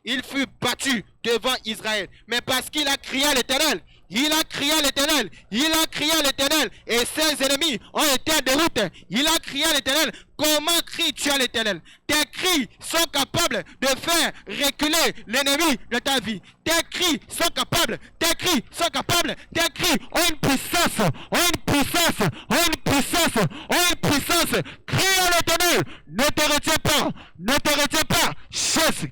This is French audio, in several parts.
il fut battu devant Israël. Mais parce qu'il a crié à l'Éternel, il a crié à l'Éternel, il a crié à l'Éternel, et ses ennemis ont été en déroute. Il a crié à l'Éternel. Comment cries-tu à l'Éternel? Tes cris sont capables de faire reculer l'ennemi de ta vie. Tes cris sont capables, tes cris sont capables, tes cris ont une puissance, ont une puissance, ont une puissance, ont une puissance. Crie à l'Éternel, ne te retiens pas, ne te retiens pas, chasse.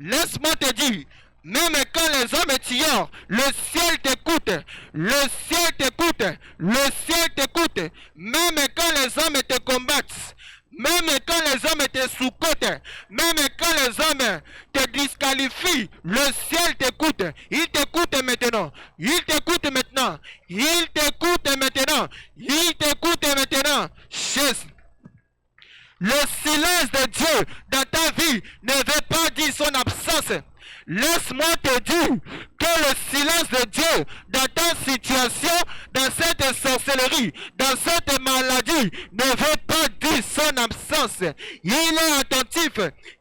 Laisse-moi te dire, même quand les hommes t'ignorent, le ciel t'écoute, le ciel t'écoute, le ciel t'écoute. Même quand les hommes te combattent, même quand les hommes te sous-cotent, même quand les hommes te disqualifient, le ciel t'écoute. Il t'écoute maintenant, il t'écoute maintenant, il t'écoute maintenant, il t'écoute maintenant. Chaise. Le silence de Dieu dans ta vie ne veut pas dire son absence. Laisse-moi te dire que le silence de Dieu dans ta situation, dans cette sorcellerie, dans cette maladie, ne veut pas dire son absence. Il est attentif.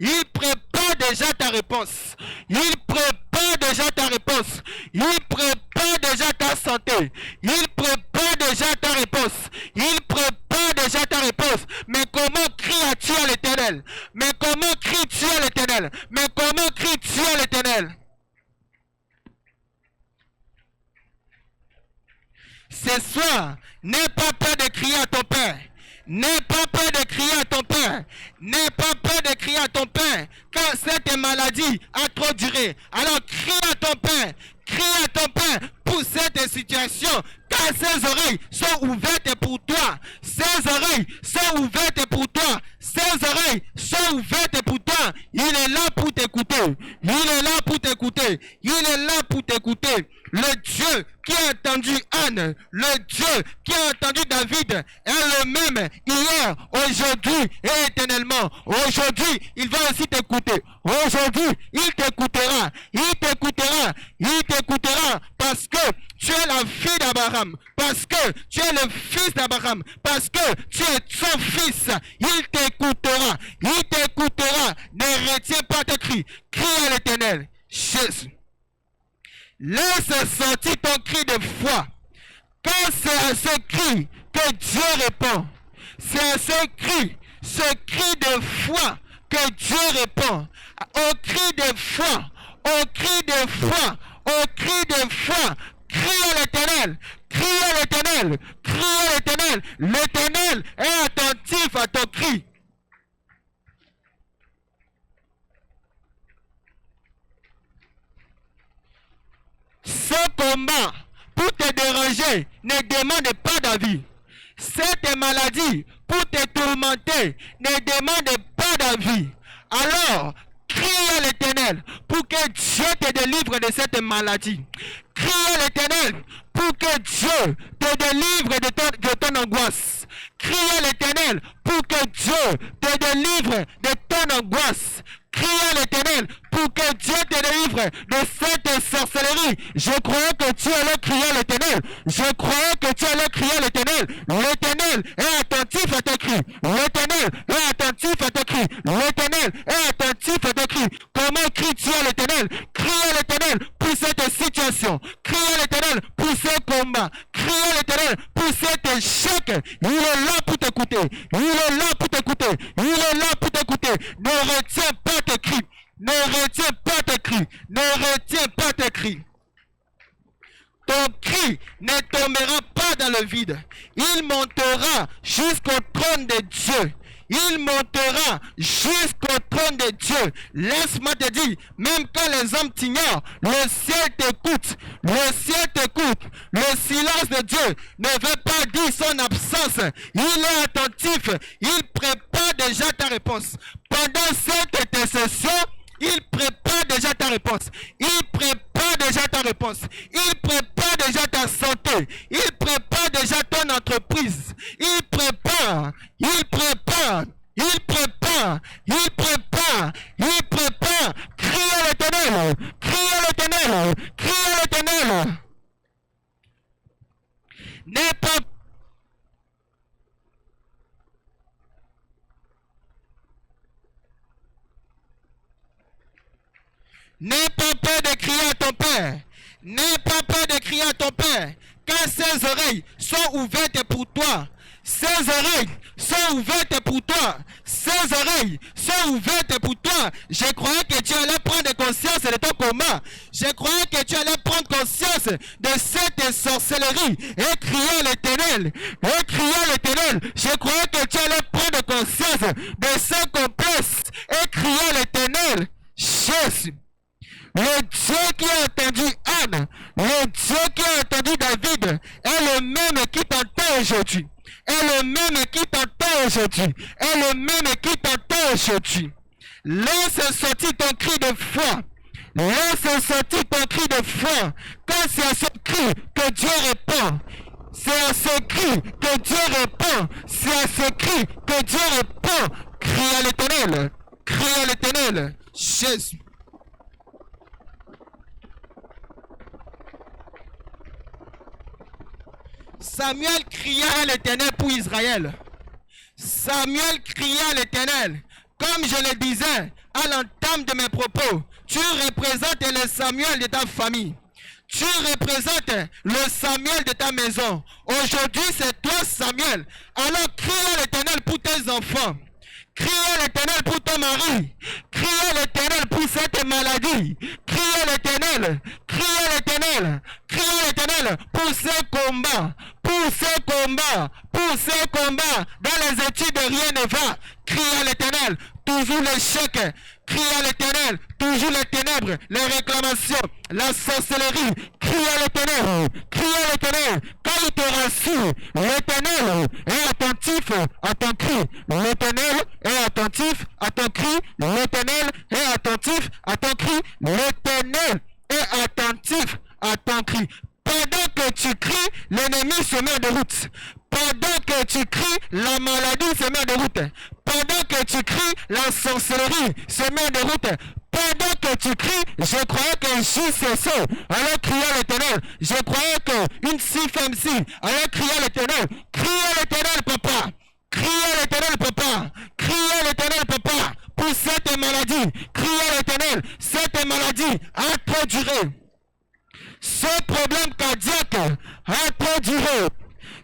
Il prépare déjà ta réponse. Il prépare déjà ta réponse. Il prépare déjà ta santé. Il prépare déjà ta réponse. Il prépare déjà ta réponse. Mais comment cries-tu à l'Éternel? Mais comment cries-tu à l'Éternel? Mais comment cries-tu à l'Éternel? Ce soir, n'aie pas peur de crier à ton Père. N'aie pas peur de crier à ton Père. N'aie pas peur de crier à ton Père. Quand cette maladie a trop duré, alors crie à ton Père. Crie à ton Père pour cette situation. Car ses oreilles sont ouvertes pour toi. Ses oreilles sont ouvertes pour toi. Ses oreilles sont ouvertes pour toi. Il est là pour t'écouter. Il est là pour t'écouter. Il est là pour t'écouter. Le Dieu qui a entendu Anne, le Dieu qui a entendu David est le même hier, aujourd'hui et éternellement. Aujourd'hui, il va aussi t'écouter. Aujourd'hui, il t'écoutera. Il t'écoutera. Il t'écoutera parce que tu es la fille d'Abraham. Parce que tu es le fils d'Abraham. Parce que tu es son fils. Il t'écoutera. Il t'écoutera. Ne retiens pas tes cris. Crie à l'Éternel. Jésus. Laisse sortir ton cri de foi. Quand c'est à ce cri que Dieu répond. C'est à ce cri de foi que Dieu répond. Au cri de foi, au cri de foi, au cri de foi. Crie à l'Éternel, crie à l'Éternel, crie à l'Éternel. L'Éternel est attentif à ton cri. Ce combat, pour te déranger, ne demande pas d'avis. Cette maladie, pour te tourmenter, ne demande pas d'avis. Alors, crie à l'Éternel pour que Dieu te délivre de cette maladie. Crie à l'Éternel pour que Dieu te délivre de ton angoisse. Crie à l'Éternel pour que Dieu te délivre de ton angoisse. Crie à l'Éternel pour que Dieu te délivre de cette sorcellerie. Je croyais que tu allais crier à l'Éternel. Je croyais que tu allais crier à l'Éternel. L'Éternel est attentif à tes cris. L'Éternel est attentif à tes cris. L'Éternel est attentif à tes cris. Comment cries-tu à l'Éternel? Crie à l'Éternel pour cette situation. Crie à l'Éternel pour ce combat. Crie à l'Éternel pour cet échec. Il est là pour t'écouter. Il est là pour t'écouter. Il est là pour t'écouter. Ne retiens pas tes cris. Ne retiens pas tes cris. Ne retiens pas tes cris. Ton cri ne tombera pas dans le vide. Il montera jusqu'au trône de Dieu. Il montera jusqu'au trône de Dieu. Laisse-moi te dire, même quand les hommes t'ignorent, le ciel t'écoute. Le ciel t'écoute. Le silence de Dieu ne veut pas dire son absence. Il est attentif. Il prépare déjà ta réponse. Pendant cette intercession, il prépare déjà ta réponse. Il prépare déjà ta réponse. Il prépare déjà ta santé. Il prépare déjà ton entreprise. Il prépare. Il prépare. Il prépare. Il prépare. Il prépare. Crie à l'Éternel. Crie à l'Éternel. Crie à l'Éternel. N'est pas N'aie pas peur de crier à ton Père. N'aie pas peur de crier à ton Père. Car ses oreilles sont ouvertes pour toi. Ses oreilles sont ouvertes pour toi. Ses oreilles sont ouvertes pour toi. Je croyais que tu allais prendre conscience de ton coma. Je croyais que tu allais prendre conscience de cette sorcellerie. Et crier à l'Éternel. Et crier à l'Éternel. Je croyais que tu allais prendre conscience de ce complexe. Et crier à l'Éternel. Jésus. Le Dieu qui a entendu Anne, le Dieu qui a entendu David, est le même qui t'entend aujourd'hui. Est le même qui t'entend aujourd'hui. Est le même qui t'entend aujourd'hui. Laisse sortir ton cri de foi. Laisse sortir ton cri de foi. Quand c'est à ce cri que Dieu répond. C'est à ce cri que Dieu répond. C'est à ce cri que Dieu répond. Crie à l'Éternel. Crie à l'Éternel. Jésus. Samuel cria à l'Éternel pour Israël. Samuel cria à l'Éternel. Comme je le disais à l'entame de mes propos, tu représentes le Samuel de ta famille. Tu représentes le Samuel de ta maison. Aujourd'hui, c'est toi, Samuel. Alors crie à l'Éternel pour tes enfants. Crie à l'Éternel pour ton mari. Crie à l'Éternel pour cette maladie. Crie à l'Éternel. Crie à l'Éternel. Crie à l'Éternel pour ces combats. Pour ces combats. Pour ces combats. Dans les études, rien ne va. Crie à l'Éternel. Toujours l'échec. Crie à l'Éternel. Toujours les ténèbres. Les réclamations. La sorcellerie. Crie à l'Éternel. Crie à l'Éternel. Quand il te rassure, l'Éternel est attentif à ton cri. L'Éternel est attentif à ton cri. L'Éternel est attentif à ton cri. L'Éternel est attentif à ton cri. Pendant que tu cries, l'ennemi se met de route. Pendant que tu cries, la maladie se met de route. Pendant que tu cries, la sorcellerie se met de route. Pendant que tu cries, je croyais qu'un jour cessait. Alors crier à l'Éternel. Je croyais qu'une femme ci allait crier à l'Éternel. Crie à l'Éternel, papa. Crie à l'Éternel, papa. Crie à l'Éternel, papa. Pour cette maladie. Crie à l'Éternel. Cette maladie a trop duré. Ce problème cardiaque a trop duré.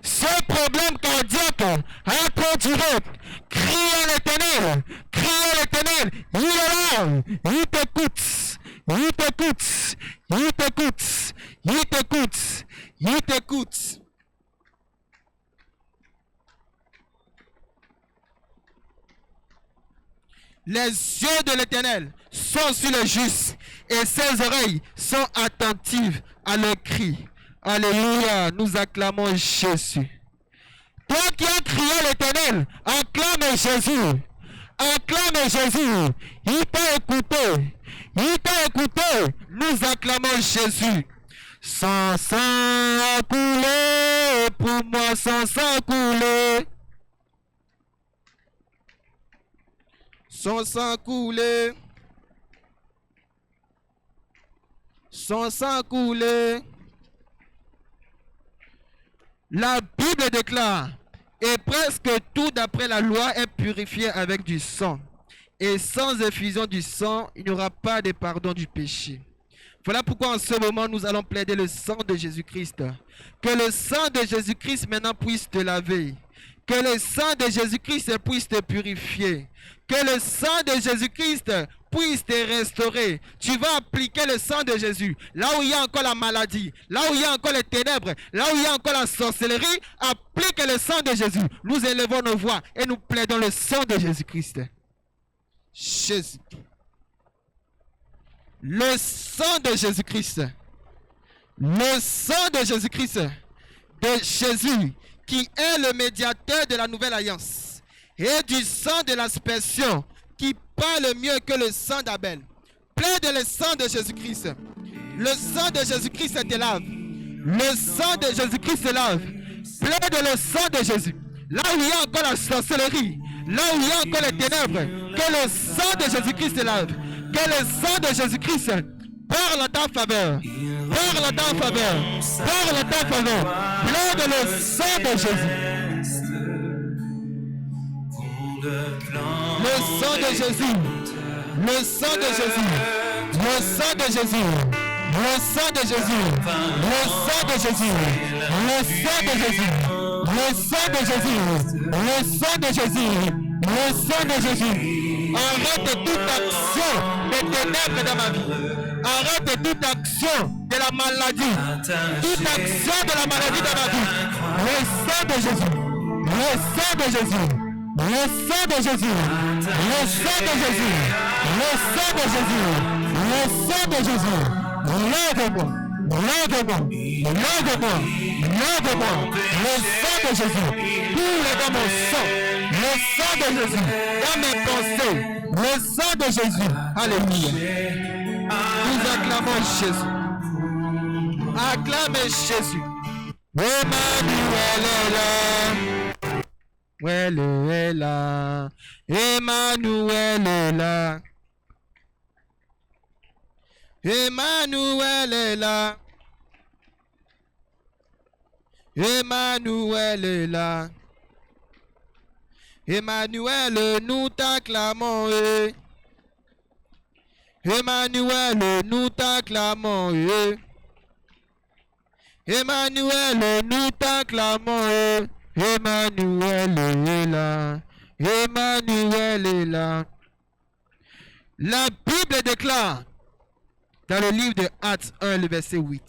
Ce problème cardiaque a trop duré. Crie à l'Éternel. Crie à l'Éternel. Il est là. Il t'écoute. Il t'écoute. Il t'écoute. Il t'écoute. Il t'écoute. Les yeux de l'Éternel sont sur les justes et ses oreilles sont attentives à leurs cris. Alléluia, nous acclamons Jésus. Toi qui as crié à l'Éternel, acclame Jésus. Acclame Jésus. Il t'a écouté. Il t'a écouté. Nous acclamons Jésus. Son sang a coulé, pour moi son sang a coulé. Son sang a coulé. Son sang a coulé. La Bible déclare, et presque tout d'après la loi est purifié avec du sang. Et sans effusion du sang, il n'y aura pas de pardon du péché. Voilà pourquoi en ce moment, nous allons plaider le sang de Jésus-Christ. Que le sang de Jésus-Christ maintenant puisse te laver. Que le sang de Jésus-Christ puisse te purifier. Que le sang de Jésus-Christ puisse te restaurer. Tu vas appliquer le sang de Jésus. Là où il y a encore la maladie, là où il y a encore les ténèbres, là où il y a encore la sorcellerie, applique le sang de Jésus. Nous élevons nos voix et nous plaidons le sang de Jésus-Christ. Jésus. Le sang de Jésus-Christ. Le sang de Jésus-Christ. De Jésus qui est le médiateur de la nouvelle alliance. Et du sang de l'aspersion qui parle mieux que le sang d'Abel. Plaide le sang de Jésus-Christ. Le sang de Jésus-Christ te lave. Le sang de Jésus-Christ te lave. Plaide le sang de Jésus. Là où il y a encore la sorcellerie, là où il y a encore les ténèbres, que le sang de Jésus-Christ te lave. Que le sang de Jésus-Christ parle en ta faveur. Parle en ta faveur. Parle en ta faveur. Plaide le sang de Jésus. Le sang de Jésus. Le sang de Jésus. Le sang de Jésus. Le sang de Jésus. Le sang de Jésus. Le sang de Jésus. Le sang de Jésus. Le sang de Jésus. Le sang de Jésus. Arrête toute action des ténèbres dans ma vie. Arrête toute action de la maladie. Toute action de la maladie dans ma vie. Le sang de Jésus. Le sang de Jésus. Le sang de Jésus. Le sang de Jésus. Le sang de Jésus. Le sang de Jésus. Lève-moi. Lève-moi. Lève-moi. Lève-moi. Le sang de Jésus. Coule dans mon sang. Le sang de Jésus. Dans mes pensées. Le sang de Jésus. Alléluia. Nous acclamons Jésus. Acclamez Jésus. Emmanuel est là. Emmanuel est là. Emmanuel est là. Emmanuel est là. Emmanuel est là. Emmanuel, nous t'acclamons. Emmanuel, nous t'acclamons. Emmanuel, nous t'acclamons. Emmanuel est là. Emmanuel est là. La Bible déclare dans le livre de Actes 1, le verset 8.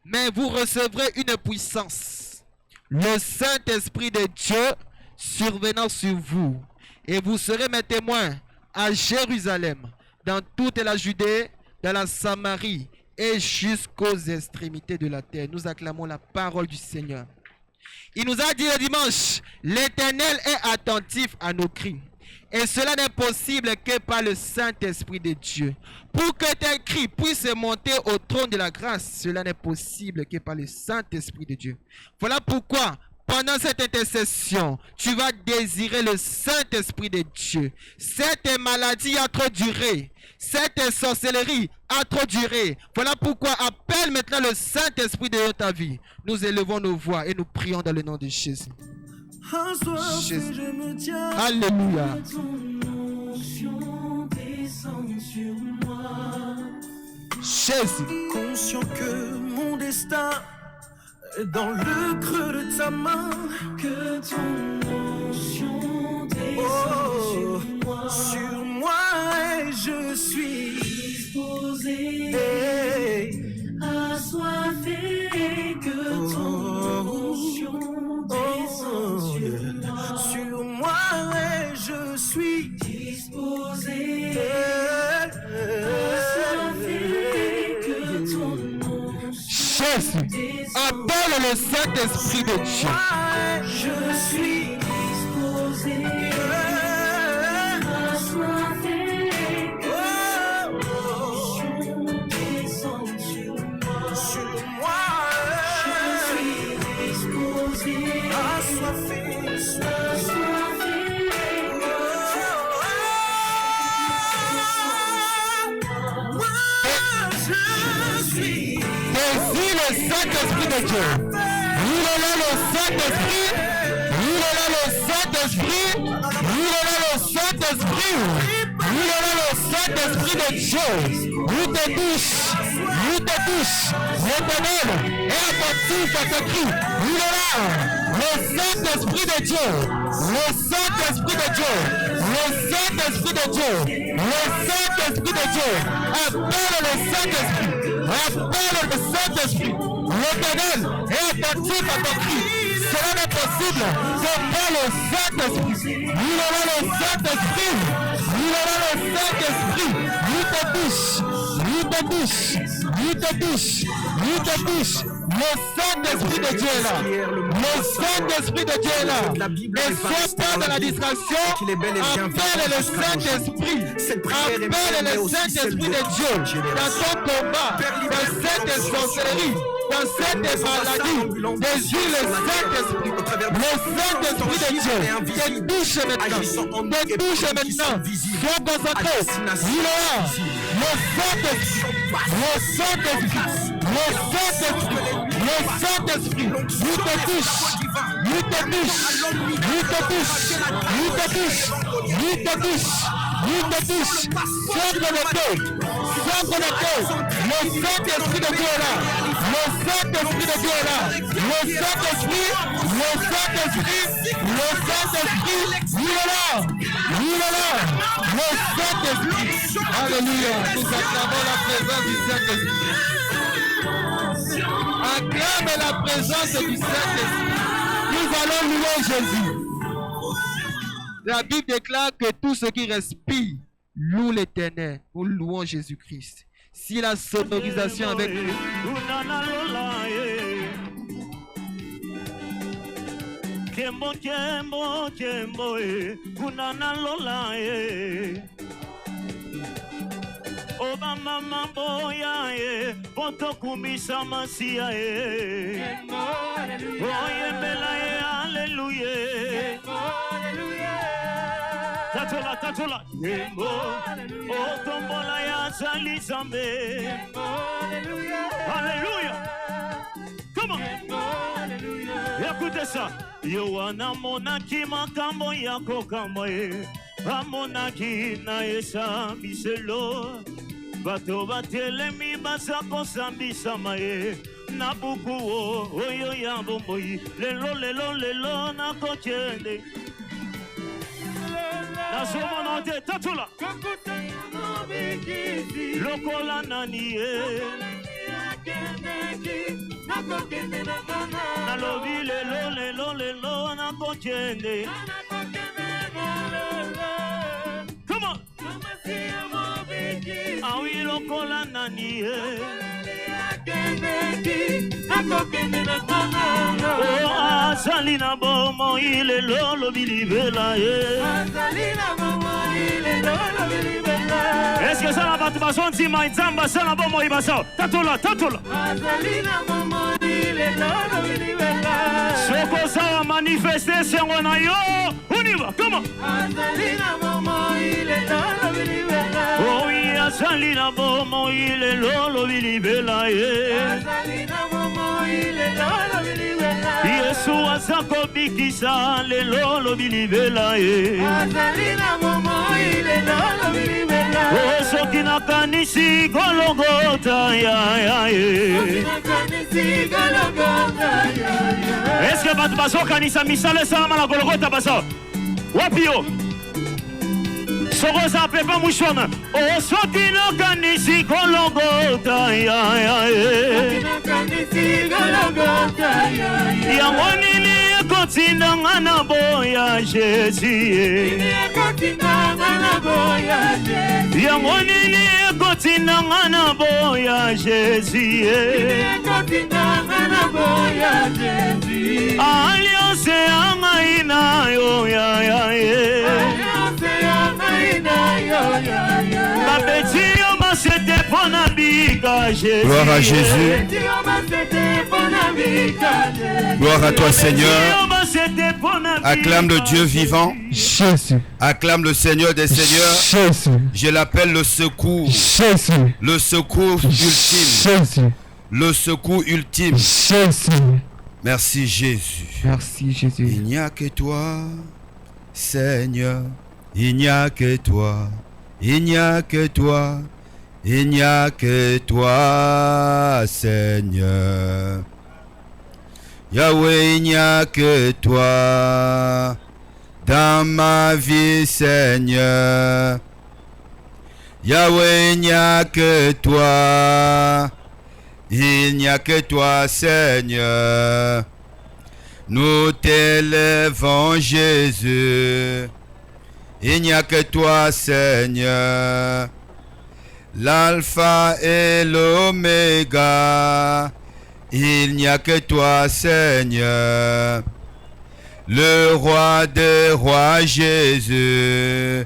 Mais vous recevrez une puissance, le Saint-Esprit de Dieu survenant sur vous, et vous serez mes témoins à Jérusalem, dans toute la Judée, dans la Samarie et jusqu'aux extrémités de la terre. Nous acclamons la parole du Seigneur. Il nous a dit le dimanche, l'Éternel est attentif à nos cris. Et cela n'est possible que par le Saint-Esprit de Dieu. Pour que tes cris puissent monter au trône de la grâce, cela n'est possible que par le Saint-Esprit de Dieu. Voilà pourquoi, pendant cette intercession, tu vas désirer le Saint-Esprit de Dieu. Cette maladie a trop duré. Cette sorcellerie a trop duré. Voilà pourquoi appelle maintenant le Saint-Esprit de ta vie. Nous élevons nos voix et nous prions dans le nom de Jésus. Jésus. Alléluia. Jésus. Conscient que mon destin est dans le creux de ta main, que ton onction descend sur moi et je suis disposé, assoiffé, que ton onction descend sur moi et je suis disposé, assoiffé, que ton onction. Jésus, appelle le Saint-Esprit de Dieu. Je suis disposé, assoiffé, que ton onction descende sur moi. Je suis disposé, assoiffé, le Saint-Esprit de Dieu. Il est là le Saint-Esprit. Il est là le Saint-Esprit. Il est là le Saint-Esprit. Il est là le Saint-Esprit de Dieu. Il te touche. Il te touche. L'Éternel est attentif à tes cris. Il est là. Le Saint-Esprit de Dieu. Le Saint-Esprit de Dieu. Le Saint-Esprit de Dieu. Le Saint-Esprit de Dieu. Appelle le Saint-Esprit. Appelle le Saint-Esprit. L'Éternel est attentif à ton cri. Cela n'est possible que par le Saint-Esprit. Il est là le Saint-Esprit. Il est là le Saint-Esprit. Il te touche. Il te touche. Il te touche. Il te touche. Le Saint-Esprit de Dieu est là. Le Saint-Esprit de Dieu est là. Ne sois pas dans la distraction. Appelle le Saint-Esprit. Appelle le Saint-Esprit de Dieu dans ton combat, dans cette sorcellerie, dans cette maladie. Désire le Saint-Esprit. Le Saint-Esprit de Dieu te touche maintenant. Te touche maintenant. Sois concentré. Il est là. Le Saint-Esprit. Le Saint-Esprit. Le Saint-Esprit. Le Saint-Esprit. Il te touche. Il te touche. Il te touche. Il te touche. Il te touche. Il te touche. Sois connecté. Sois connecté. Le Saint-Esprit de Dieu est là. Le Saint-Esprit de Dieu est là. Le Saint-Esprit, le Saint-Esprit, le Saint-Esprit, il est là. Il est là. Le Saint-Esprit. Alléluia. Nous acclamons la présence du Saint-Esprit. Acclame la présence du Saint-Esprit. Nous allons louer Jésus. La Bible déclare que tout ce qui respire loue l'Éternel. Nous louons Jésus-Christ. Si la sonorisation avec nous. Kembo, kembo, kembo, kunana lola, Obama mamboya, poto kumbisa masia, oyembela, hallelujah, tatola, kembo, otombola ya zali zambe, hallelujah, come on, écoutez ça. Yohana monaki makambo yako kama amonaki na esambiselo bato batelemi basako sambisama na buku oyo ya bomboyi lelo nakokende nasomona te tatula lokola nani nalobi lelo nakokende. Come on. Awi lokola nani azali na bomo ile lolo bilibela est-ce que ça la batu bason tima nzamba ça la bomo ibaso tatola azali na bomo ile lolo bilibela soko sa manifestation on yo on y va comment azali na bomo ile lolo bilibela oh oui azali na bomo ile lolo bilibela azali na bomo ile lolo bilibela Yesu azako bikisa le lolo bilibela azali na bomo ile lolo bilibela oh soki na kanisi gologota ya soki na kanisi gologota ya est-ce que batu baso kanisa misale sama na gologota baso wapio soko za pepa mushona o soki na kanisi gologota ya soki na kanisi gologota ya yango nini ekotinda nga na boya Jésus yango nini ekotinda nga na boya Jésus alliance ya ngai na yo ya babeti yo basete pona bika Jésus. Gloire à Jésus. Gloire à toi Seigneur. Acclame le Dieu vivant. Jésus. Acclame le Seigneur des Seigneurs. Jésus. Je l'appelle le secours. Jésus. Le secours ultime. Jésus. Le secours ultime. Jésus. Merci Jésus. Merci Jésus. Il n'y a que toi, Seigneur. Il n'y a que toi. Il n'y a que toi. Il n'y a que toi, Seigneur. Yahweh, il n'y a que toi dans ma vie, Seigneur. Yahweh, il n'y a que toi. Il n'y a que toi, Seigneur. Nous t'élèvons, Jésus. Il n'y a que toi, Seigneur. L'alpha et l'oméga. Il n'y a que toi, Seigneur. Le roi des rois, Jésus.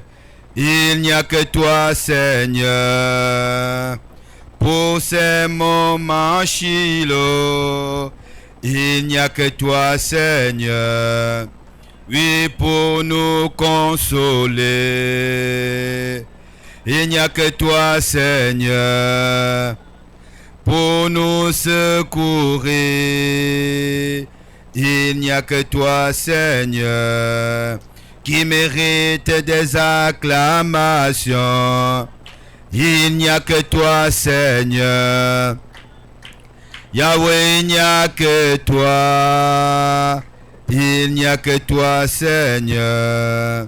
Il n'y a que toi, Seigneur. Pour ces moments, Shiloh. Il n'y a que toi, Seigneur. Oui, pour nous consoler. Il n'y a que toi, Seigneur, pour nous secourir. Il n'y a que toi, Seigneur, qui mérite des acclamations. Il n'y a que toi, Seigneur. Yahweh, il n'y a que toi. Il n'y a que toi, Seigneur.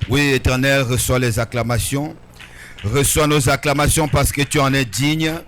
Oui, Éternel, reçois les acclamations. Reçois nos acclamations parce que tu en es digne.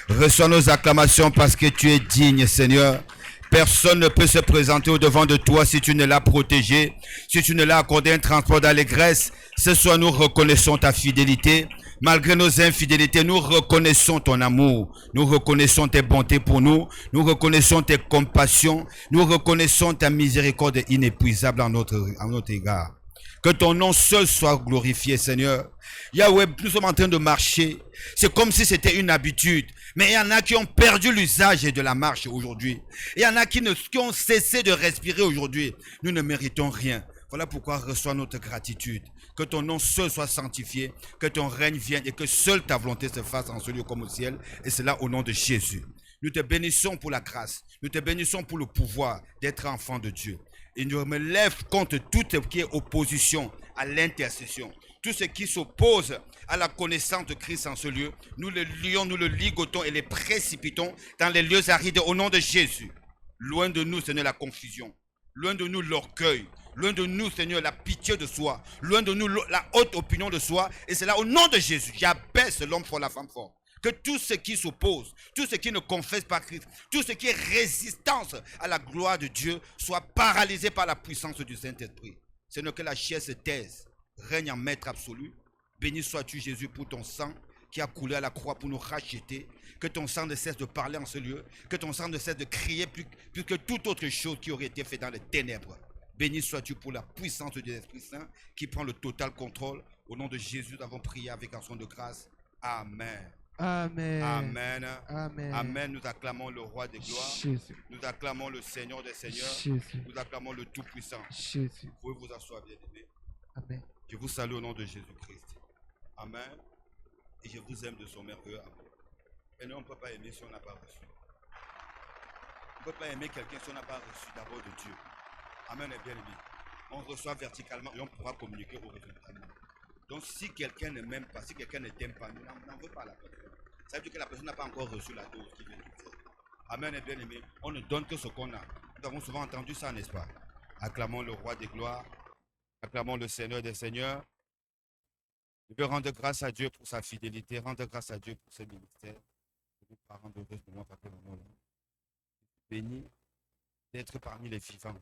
Reçois nos acclamations parce que tu es digne, Seigneur. Personne ne peut se présenter au-devant de toi si tu ne l'as protégé, si tu ne l'as accordé un transport d'allégresse. Ce soir, nous reconnaissons ta fidélité. Malgré nos infidélités, nous reconnaissons ton amour. Nous reconnaissons tes bontés pour nous. Nous reconnaissons tes compassions. Nous reconnaissons ta miséricorde inépuisable à notre égard. Que ton nom seul soit glorifié, Seigneur. Yahweh, nous sommes en train de marcher. C'est comme si c'était une habitude. Mais il y en a qui ont perdu l'usage de la marche aujourd'hui. Il y en a qui ont cessé de respirer aujourd'hui. Nous ne méritons rien. Voilà pourquoi reçois notre gratitude. Que ton nom seul soit sanctifié. Que ton règne vienne et que seule ta volonté se fasse en ce lieu comme au ciel. Et cela au nom de Jésus. Nous te bénissons pour la grâce. Nous te bénissons pour le pouvoir d'être enfant de Dieu. Et nous me lève contre tout ce qui est opposition à l'intercession. Tout ce qui s'oppose à la connaissance de Christ en ce lieu, nous le lions, nous le ligotons et les précipitons dans les lieux arides au nom de Jésus. Loin de nous, Seigneur, la confusion. Loin de nous, l'orgueil. Loin de nous, Seigneur, la pitié de soi. Loin de nous, la haute opinion de soi. Et c'est là au nom de Jésus. J'abaisse l'homme fort, la femme forte. Que tout ce qui s'oppose, tout ce qui ne confesse pas Christ, tout ce qui est résistance à la gloire de Dieu soit paralysé par la puissance du Saint-Esprit. Seigneur, que la chair se taise, règne en maître absolu. Béni sois-tu, Jésus, pour ton sang qui a coulé à la croix pour nous racheter. Que ton sang ne cesse de parler en ce lieu. Que ton sang ne cesse de crier plus que toute autre chose qui aurait été faite dans les ténèbres. Béni sois-tu pour la puissance de l'Esprit Saint qui prend le total contrôle. Au nom de Jésus, nous avons prié avec action de grâce. Amen. Amen. Amen. Amen. Amen. Nous acclamons le roi des gloires. Jésus. Nous acclamons le Seigneur des seigneurs. Jésus. Nous acclamons le Tout-Puissant. Jésus. Vous pouvez vous asseoir, bien-aimés. Amen. Je vous salue au nom de Jésus-Christ. Amen. Et je vous aime de son merveilleux amour. Et nous, on ne peut pas aimer si on n'a pas reçu. On ne peut pas aimer quelqu'un si on n'a pas reçu d'abord de Dieu. Amen et bien-aimé. On reçoit verticalement et on pourra communiquer horizontalement. Donc si quelqu'un ne m'aime pas, si quelqu'un ne t'aime pas, nous n'en veut pas à la personne. Ça veut dire que la personne n'a pas encore reçu la dose qui vient de faire. Amen et bien-aimé. On ne donne que ce qu'on a. Nous avons souvent entendu ça, n'est-ce pas? Acclamons le roi des gloires. Acclamons le Seigneur des seigneurs. Je veux rendre grâce à Dieu pour sa fidélité, rendre grâce à Dieu pour ses ministères. Je veux rendre grâce pour moi, papa, maman. Béni d'être parmi les vivants.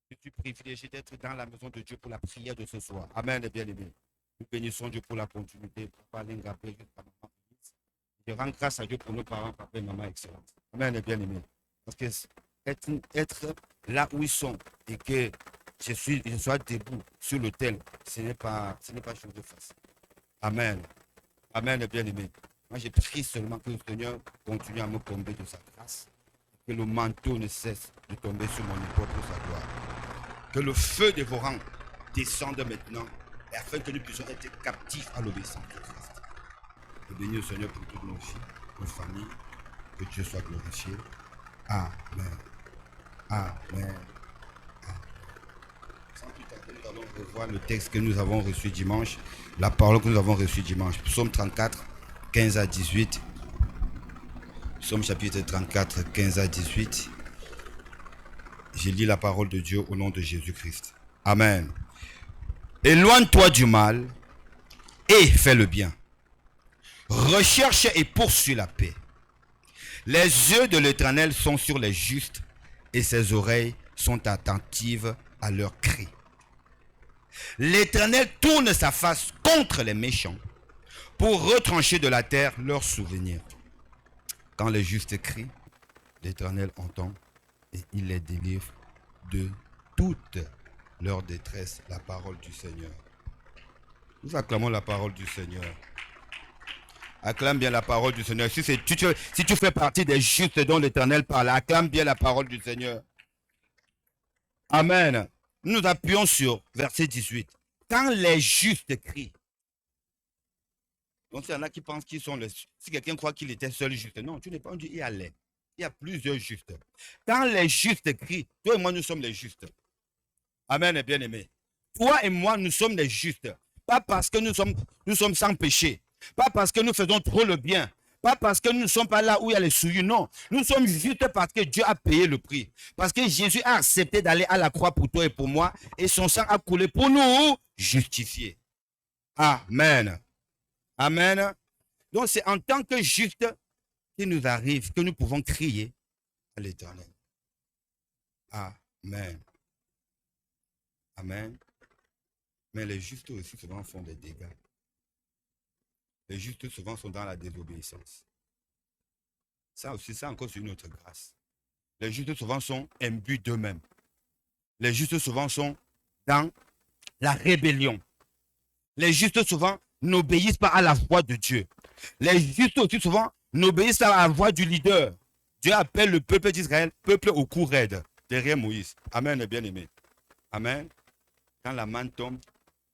Je suis privilégié d'être dans la maison de Dieu pour la prière de ce soir. Amen et bien-aimé. Nous bénissons Dieu pour la continuité. Je rends grâce à Dieu pour nos parents, papa et maman excellents. Amen et bien-aimé. Parce que être là où ils sont et que je sois debout sur l'autel, ce n'est pas chose de facile. Amen. Amen et bien-aimé. Moi, je prie seulement que le Seigneur continue à me combler de sa grâce. Que le manteau ne cesse de tomber sur mon épaule pour sa gloire. Que le feu dévorant descende maintenant, et afin que nous puissions être captifs à l'obéissance de Christ. Je bénis le Seigneur pour toutes nos filles, nos familles. Que Dieu soit glorifié. Amen. Amen. Sans plus tarder, nous allons revoir le texte que nous avons reçu dimanche, la parole que nous avons reçue dimanche. Psaume 34, 15 à 18. Psaume chapitre 34, 15 à 18. Je lis la parole de Dieu au nom de Jésus-Christ. Amen. Éloigne-toi du mal et fais le bien. Recherche et poursuis la paix. Les yeux de l'Éternel sont sur les justes et ses oreilles sont attentives à leurs cris. L'Éternel tourne sa face contre les méchants pour retrancher de la terre leurs souvenirs. Quand les justes crient, l'Éternel entend et il les délivre de toute leur détresse. La parole du Seigneur. Nous acclamons la parole du Seigneur. Acclame bien la parole du Seigneur. Si tu fais partie des justes dont l'Éternel parle, acclame bien la parole du Seigneur. Amen. Nous nous appuyons sur verset 18. Quand les justes crient. Donc il y en a qui pensent qu'ils sont les... Si quelqu'un croit qu'il était seul juste. Non, tu n'es pas dit, il y a les. Il y a plusieurs justes. Quand les justes crient, toi et moi, nous sommes les justes. Amen, bien-aimé. Toi et moi, nous sommes les justes. Pas parce que nous sommes sans péché. Pas parce que nous faisons trop le bien. Pas parce que nous ne sommes pas là où il y a les souillures. Non. Nous sommes juste parce que Dieu a payé le prix. Parce que Jésus a accepté d'aller à la croix pour toi et pour moi. Et son sang a coulé pour nous justifier. Amen. Amen. Donc c'est en tant que juste qu'il nous arrive que nous pouvons crier à l'Éternel. Amen. Amen. Mais les justes aussi souvent font des dégâts. Les justes souvent sont dans la désobéissance. Ça aussi, ça encore c'est une autre grâce. Les justes souvent sont imbus d'eux-mêmes. Les justes souvent sont dans la rébellion. Les justes souvent n'obéissent pas à la voix de Dieu. Les justes aussi souvent n'obéissent pas à la voix du leader. Dieu appelle le peuple d'Israël, peuple au cou raide, derrière Moïse. Amen, bien-aimé. Amen. Quand la manne tombe,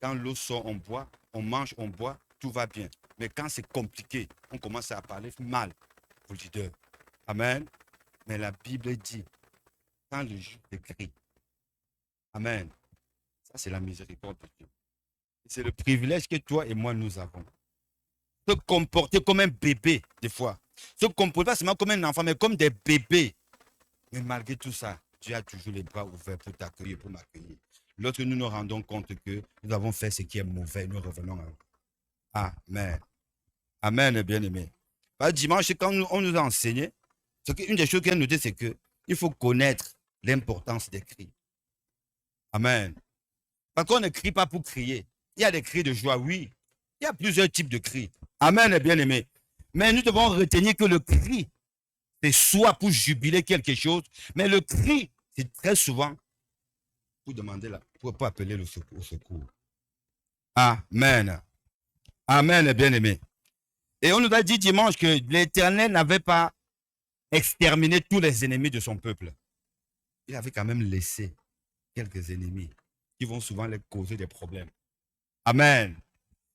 quand l'eau sort, on boit, on mange, on boit, tout va bien. Mais quand c'est compliqué, on commence à parler mal au leader. Amen. Mais la Bible dit, quand le juste crie, amen. Ça, c'est la miséricorde de Dieu. C'est le privilège que toi et moi, nous avons. Se comporter comme un bébé, des fois. Se comporter pas seulement comme un enfant, mais comme des bébés. Mais malgré tout ça, Dieu a toujours les bras ouverts pour t'accueillir, pour m'accueillir. Lorsque nous nous rendons compte que nous avons fait ce qui est mauvais, nous revenons à Amen. Amen, bien-aimé. Dimanche, quand on nous a enseigné, une des choses qu'elle nous dit, c'est qu'il faut connaître l'importance des cris. Amen. Parce qu'on ne crie pas pour crier. Il y a des cris de joie, oui. Il y a plusieurs types de cris. Amen, bien-aimé. Mais nous devons retenir que le cri, c'est soit pour jubiler quelque chose, mais le cri, c'est très souvent pour demander pour appeler le secours. Amen. Amen, bien-aimé. Et on nous a dit dimanche que l'Éternel n'avait pas exterminé tous les ennemis de son peuple. Il avait quand même laissé quelques ennemis qui vont souvent leur causer des problèmes. Amen.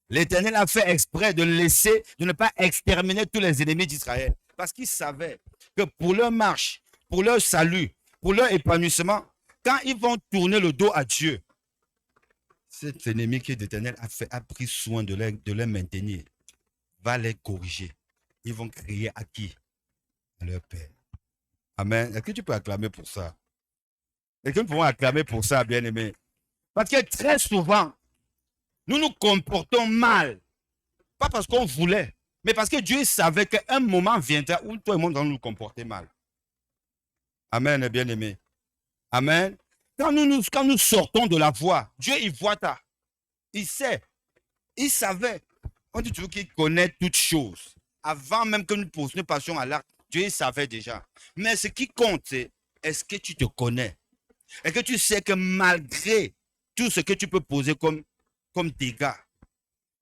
L'Éternel a fait exprès de ne pas exterminer tous les ennemis d'Israël. Parce qu'il savait que pour leur marche, pour leur salut, pour leur épanouissement, quand ils vont tourner le dos à Dieu, cet ennemi que l'Éternel a pris soin de les maintenir, va les corriger. Ils vont crier à qui? À leur Père. Amen. Est-ce que tu peux acclamer pour ça? Est-ce que nous pouvons acclamer pour ça, bien-aimé? Parce que très souvent, nous nous comportons mal. Pas parce qu'on voulait, mais parce que Dieu savait qu'un moment viendra où tout le monde va nous comporter mal. Amen, bien-aimé. Amen. Quand nous sortons de la voie, Dieu, il voit ça. Il sait. Il savait. On dit toujours qu'il connaît toutes choses. Avant même que nous passions à l'acte, Dieu il savait déjà. Mais ce qui compte, c'est est-ce que tu te connais? Est-ce que tu sais que malgré tout ce que tu peux poser comme dégâts,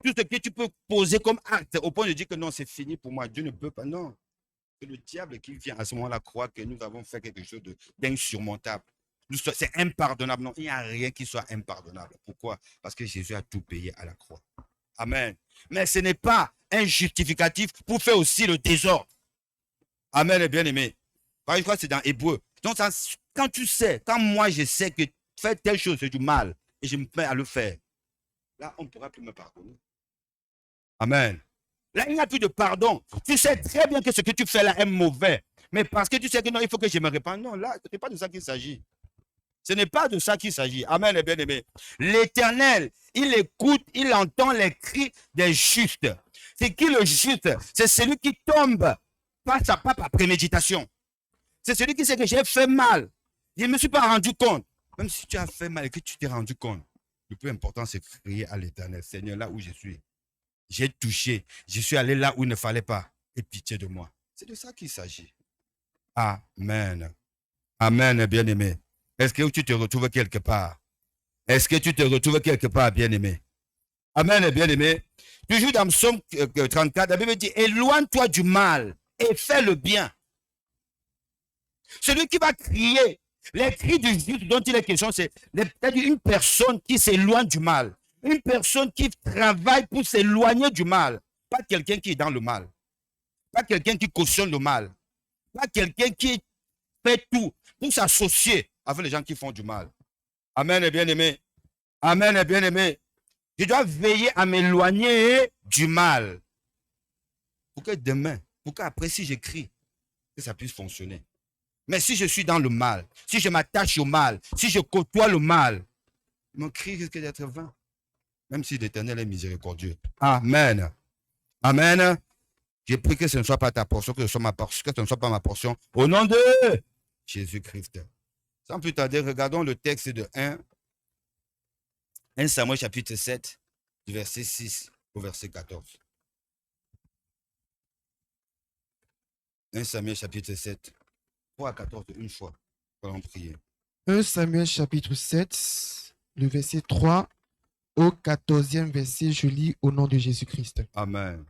tout ce que tu peux poser comme acte, au point de dire que non, c'est fini pour moi, Dieu ne peut pas, non. C'est le diable qui vient à ce moment-là croire que nous avons fait quelque chose d'insurmontable. C'est impardonnable. Non, il n'y a rien qui soit impardonnable. Pourquoi? Parce que Jésus a tout payé à la croix. Amen. Mais ce n'est pas un justificatif pour faire aussi le désordre. Amen, bien-aimé. Je crois que c'est dans Hébreu. Donc, quand moi je sais que faire telle chose c'est du mal et je me mets à le faire, là, on ne pourra plus me pardonner. Amen. Là, il n'y a plus de pardon. Tu sais très bien que ce que tu fais là est mauvais. Mais parce que tu sais que non, il faut que je me répande. Non, là, ce n'est pas de ça qu'il s'agit. Ce n'est pas de ça qu'il s'agit. Amen, bien-aimé. L'Éternel, il écoute, il entend les cris des justes. C'est qui le juste? C'est celui qui tombe, pas par préméditation. C'est celui qui sait que j'ai fait mal. Je ne me suis pas rendu compte. Même si tu as fait mal et que tu t'es rendu compte, le plus important, c'est crier à l'Éternel. Seigneur, là où je suis, j'ai touché. Je suis allé là où il ne fallait pas. Aie pitié de moi. C'est de ça qu'il s'agit. Amen. Amen, bien-aimé. Est-ce que tu te retrouves quelque part? Est-ce que tu te retrouves quelque part, bien-aimé? Amen, bien-aimé. Toujours dans Psaume 34, la Bible dit, éloigne-toi du mal et fais le bien. Celui qui va crier, les cris du juste dont il est question, c'est une personne qui s'éloigne du mal. Une personne qui travaille pour s'éloigner du mal. Pas quelqu'un qui est dans le mal. Pas quelqu'un qui cautionne le mal. Pas quelqu'un qui fait tout pour s'associer avec les gens qui font du mal. Amen, bien-aimé. Amen, bien-aimé. Je dois veiller à m'éloigner du mal. pour que demain, pour qu'après, si j'écris, que ça puisse fonctionner. Mais si je suis dans le mal, si je m'attache au mal, si je côtoie le mal, mon cri risque d'être vain. Même si l'Éternel est miséricordieux. Amen. Amen. J'ai pris que ce ne soit pas ta portion, que ce ne soit pas ma portion. Au nom de Jésus-Christ. Sans plus tarder, regardons le texte de 1 Samuel chapitre 7, du verset 6 au verset 14. 1 Samuel chapitre 7, 3 à 14, une fois. Allons prier. 1 Samuel chapitre 7, le verset 3 au 14e verset, je lis au nom de Jésus-Christ. Amen.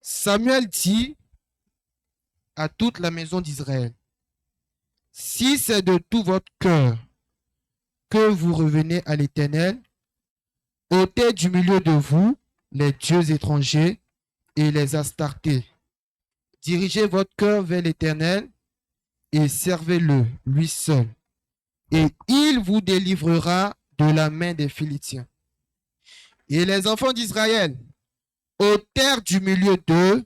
Samuel dit à toute la maison d'Israël, si c'est de tout votre cœur que vous revenez à l'Éternel, ôtez du milieu de vous les dieux étrangers et les Astartés. Dirigez votre cœur vers l'Éternel et servez-le, lui seul. Et il vous délivrera de la main des Philistins. Et les enfants d'Israël ôtèrent du milieu d'eux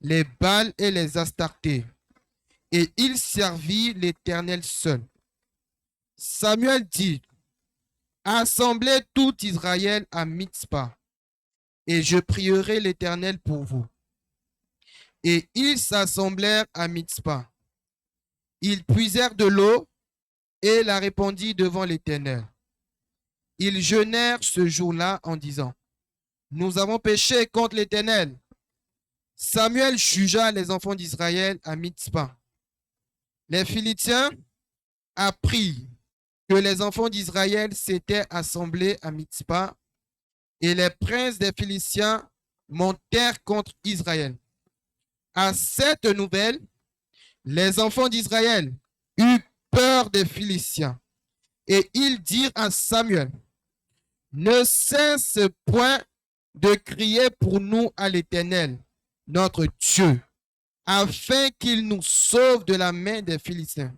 les Baals et les Astartés. Et il servit l'Éternel seul. Samuel dit, assemblez tout Israël à Mitzpah, et je prierai l'Éternel pour vous. Et ils s'assemblèrent à Mitzpah. Ils puisèrent de l'eau et la répandit devant l'Éternel. Ils jeûnèrent ce jour-là en disant, nous avons péché contre l'Éternel. Samuel jugea les enfants d'Israël à Mitzpah. Les Philistins apprirent que les enfants d'Israël s'étaient assemblés à Mitzpah, et les princes des Philistins montèrent contre Israël. À cette nouvelle, les enfants d'Israël eurent peur des Philistins, et ils dirent à Samuel, ne cesse point de crier pour nous à l'Éternel, notre Dieu, afin qu'il nous sauve de la main des Philistins.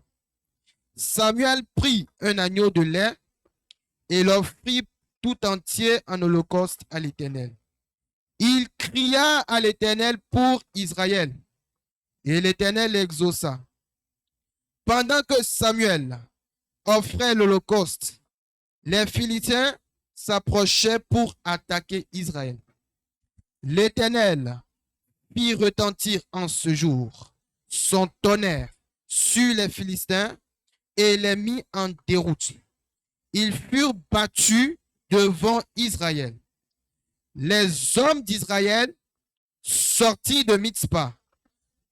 Samuel prit un agneau de lait et l'offrit tout entier en holocauste à l'Éternel. Il cria à l'Éternel pour Israël, et l'Éternel l'exauça. Pendant que Samuel offrait l'holocauste, les Philistins s'approchaient pour attaquer Israël. L'Éternel fit retentir en ce jour son tonnerre sur les Philistins et les mit en déroute. Ils furent battus devant Israël. Les hommes d'Israël sortis de Mitzpah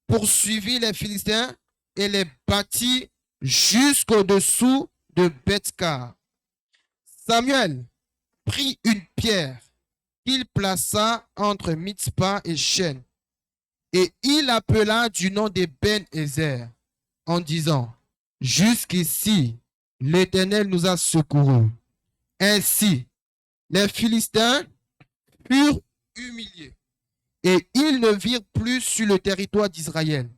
poursuivirent les Philistins et les battirent jusqu'au-dessous de Bethkar. Samuel prit une pierre qu'il plaça entre Mitzpah et Shen, et il appela du nom d'Eben-Ezer en disant, jusqu'ici, l'Éternel nous a secourus. Ainsi, les Philistins furent humiliés et ils ne virent plus sur le territoire d'Israël.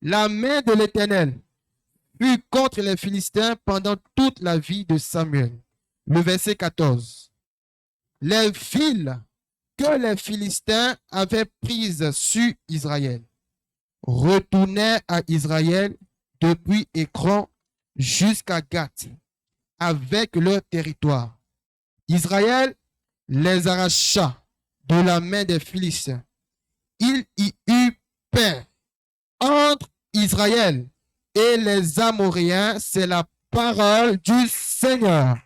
La main de l'Éternel fut contre les Philistins pendant toute la vie de Samuel. Le verset 14. Les villes que les Philistins avaient prises sur Israël retournaient à Israël depuis Écron jusqu'à Gath, avec leur territoire. Israël les arracha de la main des Philistins. Il y eut paix entre Israël et les Amoréens. C'est la parole du Seigneur.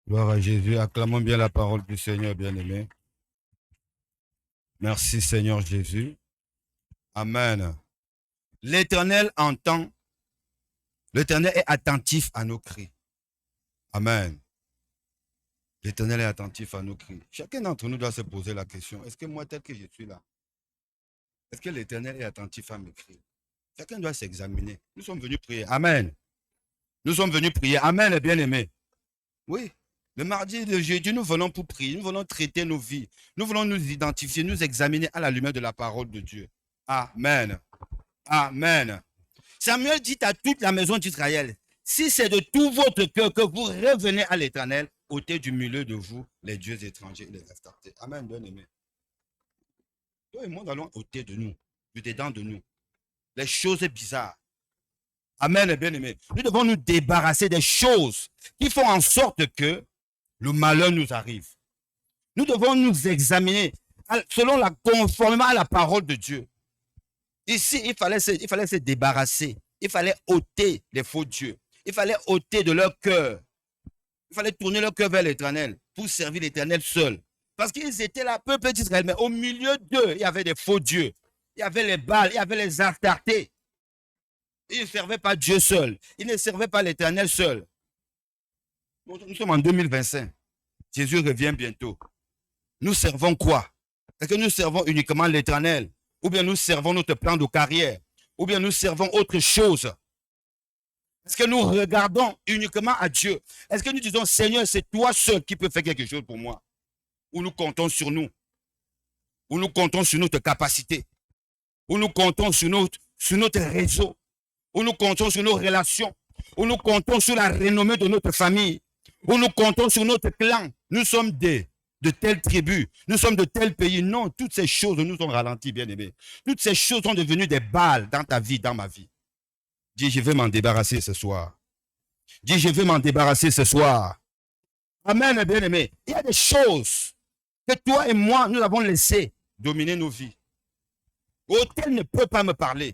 Gloire à Jésus. Acclamons bien la parole du Seigneur, bien-aimé. Merci, Seigneur Jésus. Amen. L'Éternel entend. L'Éternel est attentif à nos cris. Amen. L'Éternel est attentif à nos cris. Chacun d'entre nous doit se poser la question, est-ce que moi, tel que je suis là, est-ce que l'Éternel est attentif à mes cris? Chacun doit s'examiner. Nous sommes venus prier. Amen. Nous sommes venus prier. Amen, bien-aimés. Oui. Le mardi de jeudi, nous venons pour prier. Nous venons traiter nos vies. Nous voulons nous identifier, nous examiner à la lumière de la parole de Dieu. Amen. Amen. Samuel dit à toute la maison d'Israël, si c'est de tout votre cœur que vous revenez à l'Éternel, ôtez du milieu de vous les dieux étrangers et les Astartés. Amen, bien-aimé. Toi et moi, nous allons ôter de nous, du dedans de nous, les choses bizarres. Amen, bien-aimé. Nous devons nous débarrasser des choses qui font en sorte que le malheur nous arrive. Nous devons nous examiner conformément à la parole de Dieu. Ici, il fallait se débarrasser. Il fallait ôter les faux dieux. Il fallait ôter de leur cœur. Il fallait tourner leur cœur vers l'Éternel pour servir l'Éternel seul. Parce qu'ils étaient là, peuple d'Israël, mais au milieu d'eux, il y avait des faux dieux. Il y avait les Baals, il y avait les Astartés. Ils ne servaient pas Dieu seul. Ils ne servaient pas l'Éternel seul. Nous sommes en 2025. Jésus revient bientôt. Nous servons quoi? Est-ce que nous servons uniquement l'Éternel? Ou bien nous servons notre plan de carrière? Ou bien nous servons autre chose? Est-ce que nous regardons uniquement à Dieu? Est-ce que nous disons, Seigneur, c'est toi seul qui peux faire quelque chose pour moi? Ou nous comptons sur nous? Ou nous comptons sur notre capacité? Ou nous comptons sur notre réseau? Ou nous comptons sur nos relations? Ou nous comptons sur la renommée de notre famille? Ou nous comptons sur notre clan? Nous sommes de telle tribu, nous sommes de tel pays. Non, toutes ces choses nous ont ralentis, bien-aimés. Toutes ces choses sont devenues des balles dans ta vie, dans ma vie. Dis, je vais m'en débarrasser ce soir. Dis, je vais m'en débarrasser ce soir. Amen, bien-aimé. Il y a des choses que toi et moi, nous avons laissé dominer nos vies. Oh, tel ne peut pas me parler.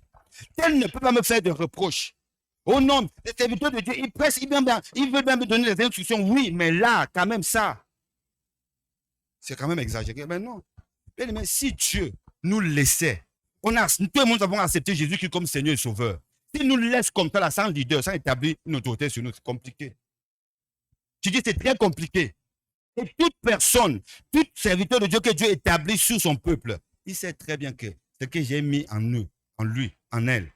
Tel ne peut pas me faire de reproches. Oh non, les serviteurs de Dieu, ils pressent, ils veulent bien me donner des instructions. Oui, mais là, quand même ça, c'est quand même exagéré. Mais non. Mais si Dieu nous laissait, tout le monde avons accepté Jésus comme Seigneur et Sauveur. S'il nous laisse comme ça, là, sans leader, sans établir une autorité sur nous, c'est compliqué. Tu dis c'est très compliqué. Et toute personne, tout serviteur de Dieu que Dieu établit sur son peuple, il sait très bien que ce que j'ai mis en eux, en lui, en elle,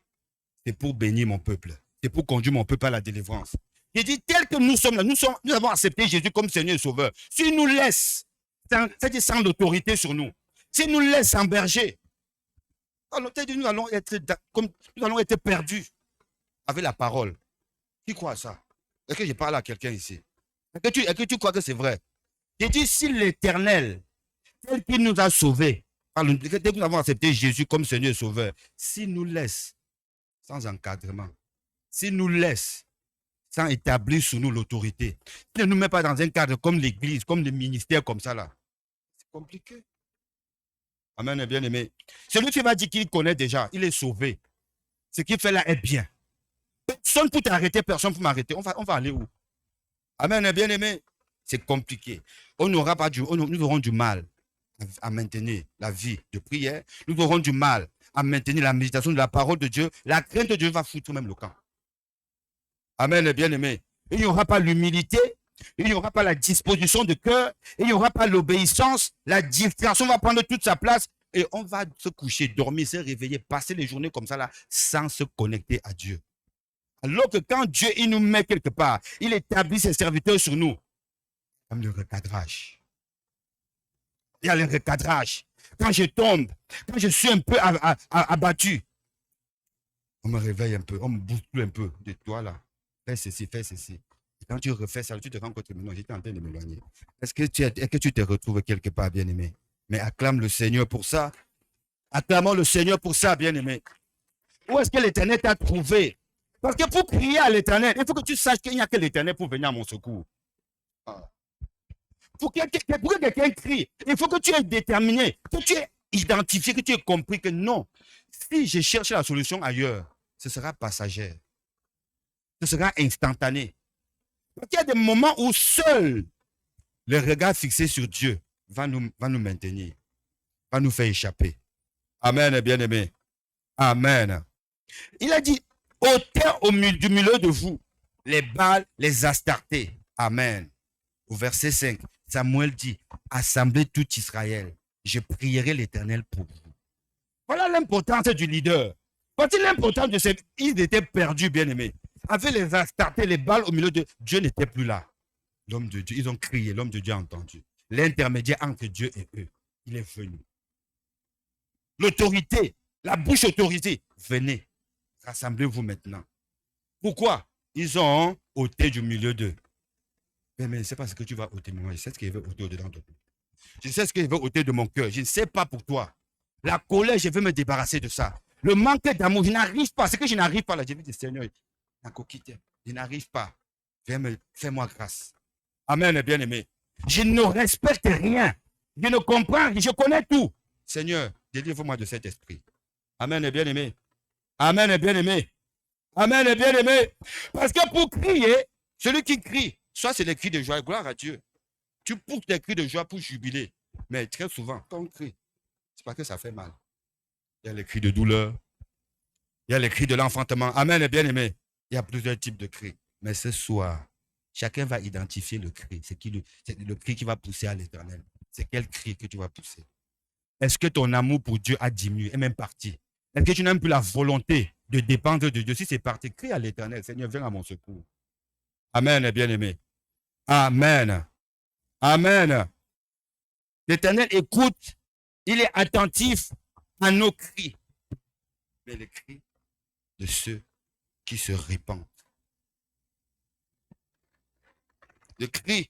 c'est pour bénir mon peuple. C'est pour conduire mon peuple à la délivrance. Il dit, tel que nous sommes là, nous avons accepté Jésus comme Seigneur et Sauveur. S'il nous laisse, c'est-à-dire sans l'autorité sur nous, s'il nous laisse en berger, alors nous allons être perdus avec la parole. Qui croit à ça? Est-ce que je parle à quelqu'un ici? Est-ce que tu crois que c'est vrai? J'ai dit, si l'Éternel, tel qu'il nous a sauvés, dès que nous avons accepté Jésus comme Seigneur et Sauveur, s'il nous laisse sans encadrement, s'il nous laisse sans établir sur nous l'autorité, s'il ne nous met pas dans un cadre comme l'Église, comme les ministères comme ça là, c'est compliqué. Amen, bien-aimé. Celui qui va dire qu'il connaît déjà, il est sauvé. Ce qu'il fait là est bien. Personne pour t'arrêter, personne pour m'arrêter. On va aller où? Amen, bien-aimé. C'est compliqué. Nous aurons du mal à maintenir la vie de prière. Nous aurons du mal à maintenir la méditation de la parole de Dieu. La crainte de Dieu va foutre même le camp. Amen, bien-aimé. Il n'y aura pas l'humilité. Il n'y aura pas la disposition de cœur. Il n'y aura pas l'obéissance. La distraction va prendre toute sa place. Et on va se coucher, dormir, se réveiller, passer les journées comme ça là, sans se connecter à Dieu. Alors que quand Dieu il nous met quelque part, il établit ses serviteurs sur nous. Comme le recadrage. Il y a le recadrage. Quand je tombe, quand je suis un peu abattu, on me réveille un peu, on me bouscule un peu. De toi là, fais ceci, fais ceci. Et quand tu refais ça, tu te rends compte que non, j'étais en train de m'éloigner. Est-ce que tu te retrouves quelque part, bien-aimé? Mais acclame le Seigneur pour ça. Acclamons le Seigneur pour ça, bien-aimé. Où est-ce que l'Éternel t'a trouvé? Parce que pour crier à l'Éternel, il faut que tu saches qu'il n'y a que l'Éternel pour venir à mon secours. Pour que quelqu'un crie, il faut que tu aies déterminé, que tu aies identifié, que tu aies compris que non, si je cherche la solution ailleurs, ce sera passager. Ce sera instantané. Parce qu'il y a des moments où seul le regard fixé sur Dieu va nous maintenir, va nous faire échapper. Amen, bien-aimé. Amen. Il a dit, ôtez du milieu de vous les Baals, les Astartés. Amen. Au verset 5, Samuel dit, assemblez tout Israël, je prierai l'Éternel pour vous. Voilà l'importance du leader. Voici l'importance de ces... Ils étaient perdus, bien-aimés. Avec les Astartés, les Baals au milieu de... Dieu n'était plus là. L'homme de Dieu, ils ont crié, l'homme de Dieu a entendu. L'intermédiaire entre Dieu et eux, il est venu. L'autorité, la bouche autorisée, venez, rassemblez-vous maintenant. Pourquoi? Ils ont ôté du milieu d'eux. Mais ce n'est pas ce que tu vas ôter, moi. Je sais ce qu'il veut ôter au-dedans de toi. Je sais ce qu'il veut ôter de mon cœur. Je ne sais pas pour toi. La colère, je veux me débarrasser de ça. Le manque d'amour, je n'arrive pas. C'est que je n'arrive pas là. Je dis, Seigneur, je n'arrive pas. Fais-moi grâce. Amen, bien-aimé. Je ne respecte rien. Je ne comprends rien. Je connais tout. Seigneur, délivre-moi de cet esprit. Amen, bien-aimé. Amen, bien-aimé. Amen, bien-aimé. Parce que pour crier, celui qui crie, soit c'est des cris de joie, gloire à Dieu. Tu pousses des cris de joie pour jubiler. Mais très souvent, quand on crie, c'est parce que ça fait mal. Il y a les cris de douleur. Il y a les cris de l'enfantement. Amen, bien-aimé. Il y a plusieurs types de cris. Mais ce soir, chacun va identifier le cri. C'est le cri qui va pousser à l'Éternel. C'est quel cri que tu vas pousser? Est-ce que ton amour pour Dieu a diminué et même parti? Est-ce que tu n'as même plus la volonté de dépendre de Dieu? Si c'est parti, crie à l'Éternel. Seigneur, viens à mon secours. Amen, bien-aimé. Amen. Amen. L'Éternel écoute. Il est attentif à nos cris. Mais les cris de ceux qui se répandent. Le cri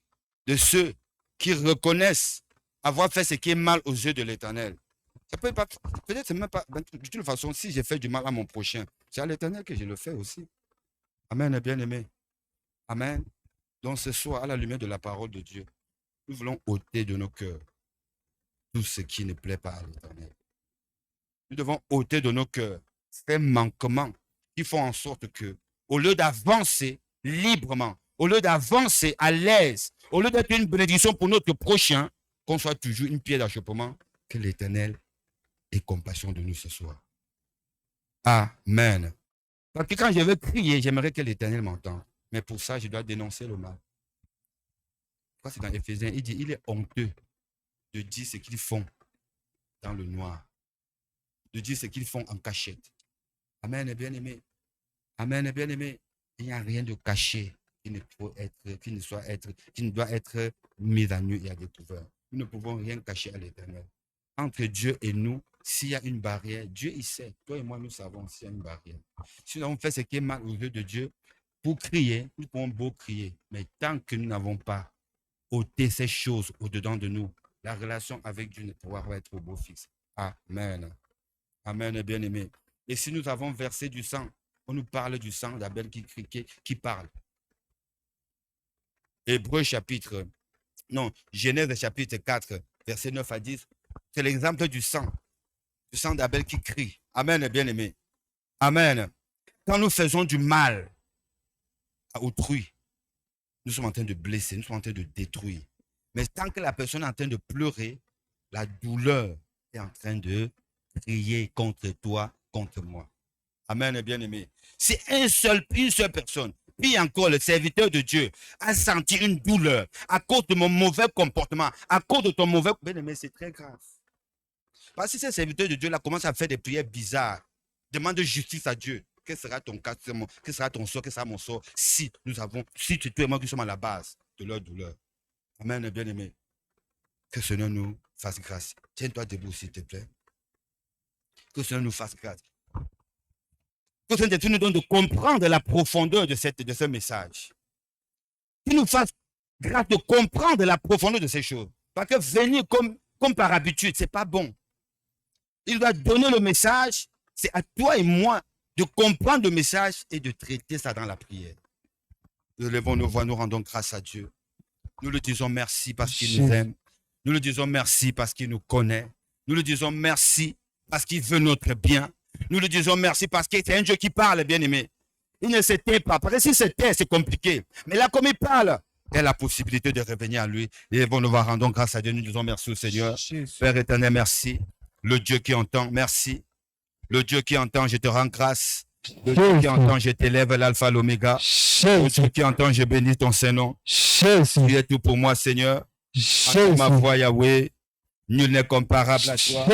de ceux qui reconnaissent avoir fait ce qui est mal aux yeux de l'Éternel. Peut-être c'est même pas. De toute façon, si j'ai fait du mal à mon prochain, c'est à l'Éternel que je le fais aussi. Amen, bien-aimé. Amen. Donc ce soir, à la lumière de la parole de Dieu, nous voulons ôter de nos cœurs tout ce qui ne plaît pas à l'Éternel. Nous devons ôter de nos cœurs ces manquements qui font en sorte que, au lieu d'avancer librement, au lieu d'avancer à l'aise, au lieu d'être une bénédiction pour notre prochain, qu'on soit toujours une pierre d'achoppement, que l'Éternel ait compassion de nous ce soir. Amen. Parce que quand je veux crier, j'aimerais que l'Éternel m'entende. Mais pour ça, je dois dénoncer le mal. C'est dans Éphésiens, il dit, il est honteux de dire ce qu'ils font dans le noir, de dire ce qu'ils font en cachette. Amen, bien-aimé. Amen, bien-aimé. Il n'y a rien de caché qui ne doit être mis à nu et à découvert. Nous ne pouvons rien cacher à l'Éternel. Entre Dieu et nous, s'il y a une barrière, Dieu il sait. Toi et moi, nous savons s'il y a une barrière. Si nous avons fait ce qui est mal aux yeux de Dieu, pour crier, nous pouvons beau crier. Mais tant que nous n'avons pas ôté ces choses au-dedans de nous, la relation avec Dieu ne pourra pas être au beau fixe. Amen. Amen, bien-aimé. Et si nous avons versé du sang, on nous parle du sang d'Abel qui parle. Genèse chapitre 4, verset 9 à 10, c'est l'exemple du sang d'Abel qui crie. Amen, bien-aimé. Amen. Quand nous faisons du mal à autrui, nous sommes en train de blesser, nous sommes en train de détruire. Mais tant que la personne est en train de pleurer, la douleur est en train de crier contre toi, contre moi. Amen, bien-aimé. Si une seule personne, puis encore le serviteur de Dieu, a senti une douleur à cause de mon mauvais comportement, à cause de ton mauvais... Bien-aimé, c'est très grave. Parce que si ce serviteur de Dieu là commence à faire des prières bizarres, demande justice à Dieu. Quel sera ton cas, quel sera ton sort, quel sera mon sort, si tu et moi qui sommes à la base de leur douleur. Amen, bien-aimé. Que le Seigneur nous fasse grâce. Tiens-toi debout, s'il te plaît. Que le Seigneur nous fasse grâce. Que le Seigneur nous donne de comprendre la profondeur de ce message. Qu'il nous fasse grâce de comprendre la profondeur de ces choses. Parce que venir comme par habitude, ce n'est pas bon. Il doit donner le message, c'est à toi et moi de comprendre le message et de traiter ça dans la prière. Nous levons nos voix, nous rendons grâce à Dieu. Nous le disons merci parce qu'il nous aime. Nous le disons merci parce qu'il nous connaît. Nous le disons merci parce qu'il veut notre bien. Nous le disons merci parce que c'est un Dieu qui parle, bien-aimé. Il ne se tait pas. Parce que s'il se tait, c'est compliqué. Mais là, comme il parle, il y a la possibilité de revenir à lui. Et nous rendons grâce à Dieu. Nous disons merci au Seigneur. Père éternel, merci. Le Dieu qui entend, merci. Le Dieu qui entend, je te rends grâce. Le Dieu qui entend, je t'élève l'alpha, l'oméga. Le Dieu qui entend, je bénis ton Saint-Nom. Tu es tout pour moi, Seigneur. À ma voix, Yahweh, nul n'est comparable à toi.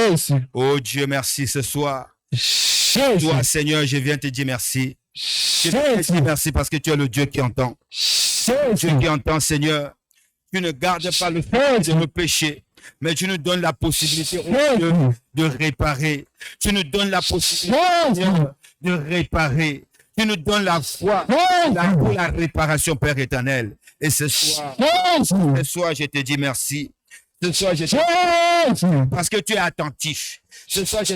Oh Dieu, merci ce soir. Toi, Seigneur, je viens te dire merci. Je viens te dire merci parce que tu es le Dieu qui entend. Dieu qui entend, Seigneur. Tu ne gardes pas le fait de nos péchés, mais tu nous donnes la possibilité de réparer. Tu nous donnes la possibilité de réparer. Tu nous donnes la foi pour la réparation, Père éternel. Et ce soir, je te dis merci. Ce soir, je parce que tu es attentif. Ce soir, je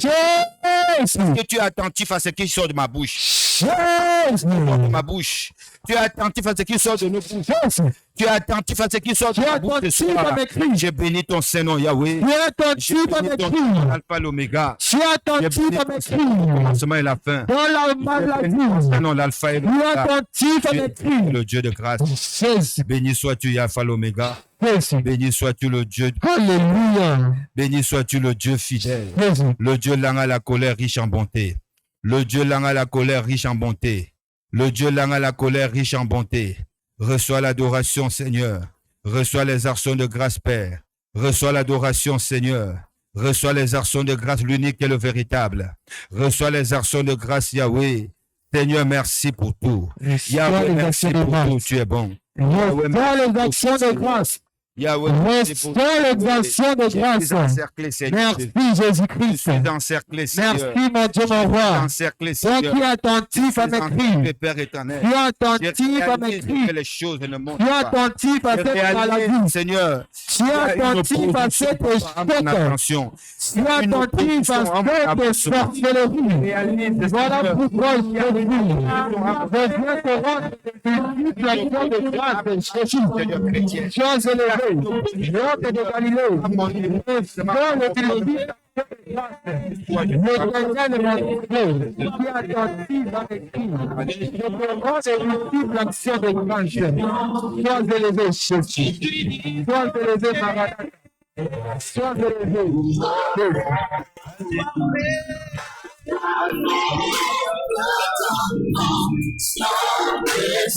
parce que tu es attentif à ce qui sort de ma bouche. De ma bouche. Tu es attentif à ce qui sort de nos bouches. Tu es attentif à ce qui sort de ma bouche ce soir. Je bénis ton Saint-Nom, Yahweh. Tu es attentif à mes cris. Alpha, l'Oméga. Tu es attentif à mes cris. Le commencement et la fin. Dans la maladie. Non, l'Alpha et Tu es l'Oméga. attentif à Tu mes es cris. le Dieu de grâce. Jésus. Béni sois-tu, Alpha, l'Oméga. Jésus. Béni sois-tu le Dieu. Alléluia. Béni sois-tu le Dieu fidèle. Jésus. Le Dieu lent à la colère, riche en bonté. Le Dieu lent à la colère, riche en bonté. Le Dieu lent à la colère, riche en bonté. Reçois l'adoration, Seigneur. Reçois les actions de grâce, Père. Reçois l'adoration, Seigneur. Reçois les actions de grâce, l'unique et le véritable. Reçois les actions de grâce, Yahweh. Seigneur, merci pour tout. Yahweh, merci pour tout. Tu es bon. Reçois les actions de grâce. Yahweh, merci pour tout. Reçois les actions de Je suis grâce. encerclé, Seigneur. Merci Je Jésus-Christ. suis encerclé, Seigneur. Merci mon Dieu, mon Je suis roi. encerclé, Toi Seigneur. qui es attentif à mes cris. Père éternel. Tu es J'ai attentif à mes réalisé cris. que les choses ne montent Tu es pas. attentif à J'ai cette réalisé, maladie. Seigneur, Tu es attentif à cet mon échec. attention. Tu es attentif à cette sorcellerie. Voilà pourquoi je te dis. Je viens te rendre une action de grâce, Jésus. Sois élevé. L'homme de Galilée. Dans le téléviseur. L'éternel m'a dit, qui est attentif à mes cris. Je te rends une multiple action de grâce. Sois élevé, Jésus. Sois élevé, Maranatha. Sois élevé.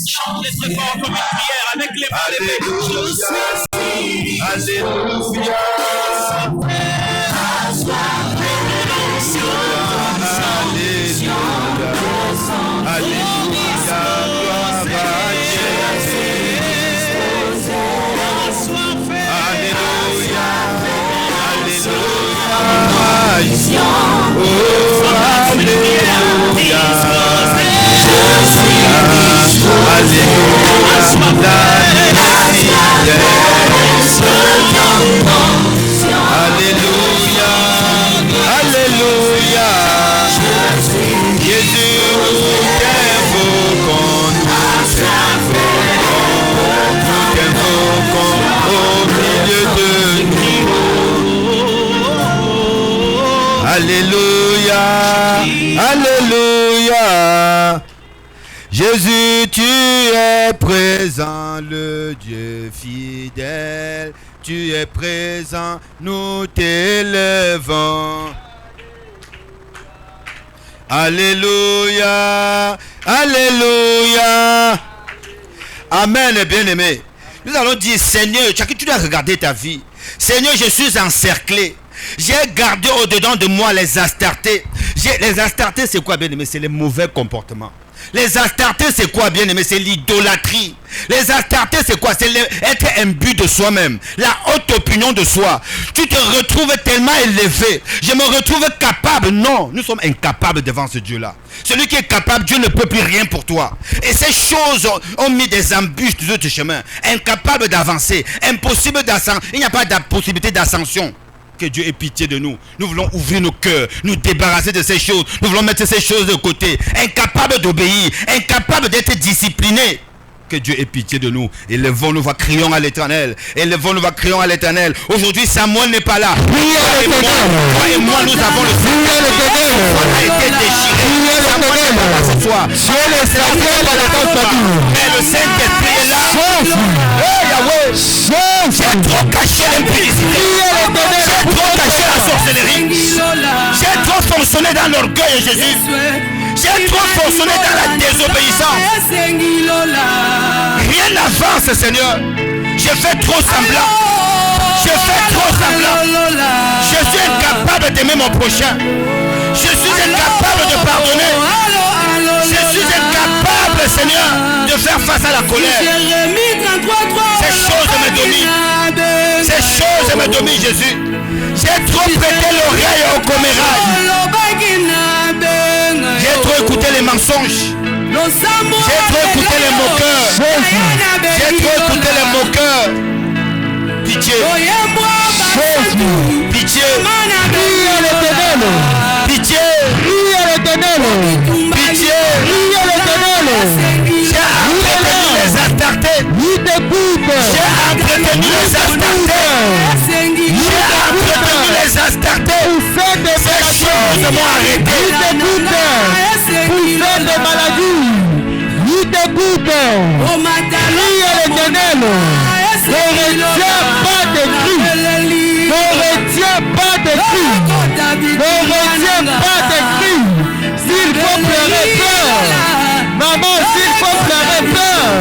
Chantez très fort comme une prière avec les mains levées. Alléluia. Alléluia, Alléluia. Jésus, tu es présent, le Dieu fidèle. Tu es présent, nous t'élevons. Alléluia, Alléluia. Amen, bien-aimé. Nous allons dire, Seigneur, tu dois regarder ta vie. Seigneur, je suis encerclé. J'ai gardé au-dedans de moi les astartés. Les astartés, c'est quoi, bien-aimé? C'est les mauvais comportements. Les astartés, c'est quoi, bien-aimé? C'est l'idolâtrie. Les astartés, c'est quoi? C'est être imbu de soi-même. La haute opinion de soi. Tu te retrouves tellement élevé. Je me retrouve capable. Non, nous sommes incapables devant ce Dieu-là. Celui qui est capable, Dieu ne peut plus rien pour toi. Et ces choses ont mis des embûches sur notre chemin. Incapable d'avancer. Impossible d'ascension. Il n'y a pas de possibilité d'ascension. Que Dieu ait pitié de nous. Nous voulons ouvrir nos cœurs, nous débarrasser de ces choses. Nous voulons mettre ces choses de côté. Incapables d'obéir, incapables d'être disciplinés. Que Dieu ait pitié de nous. Élevons-nous, crions à l'Éternel. Élevons-nous, crions à l'Éternel. Aujourd'hui, Samuel n'est pas là. Toi et moi, nous avons le Samuel a été déchiré. Samuel n'est pas là ce soir. Mais le Saint-Esprit est là. J'ai trop caché l'impudicité. J'ai trop caché la sorcellerie. J'ai trop fonctionné dans l'orgueil, Jésus. J'ai trop fonctionné dans la désobéissance. Rien n'avance, Seigneur. Je fais trop semblant. Je fais trop semblant. Je suis incapable d'aimer mon prochain. Je suis incapable de pardonner. Je suis incapable, Seigneur, de faire face à la colère. Ces choses me dominent. Ces choses me dominent, Jésus. J'ai trop prêté l'oreille au commérage. J'ai trop écouté les mensonges. J'ai trop écouté les moqueurs. J'ai trop écouté les moqueurs. Pitié. Jésus. Pitié. Prie à l'Éternel. Pitié. Prie à l'Éternel. Pitié. Prie à l'Éternel. J'ai entretenu les astartés. Il t'écoute. J'ai entretenu les astartés. J'ai entretenu les astartés. Ces choses m'ont arrêté. Il t'écoute. Pour faire des maladies. Il t'écoute. Prie à l'Éternel. Ne retiens pas tes cris. Ne retiens pas tes cris. Ne retiens pas tes cris. S'il faut pleurer, pleure. Maman, s'il faut pleurer, pleure.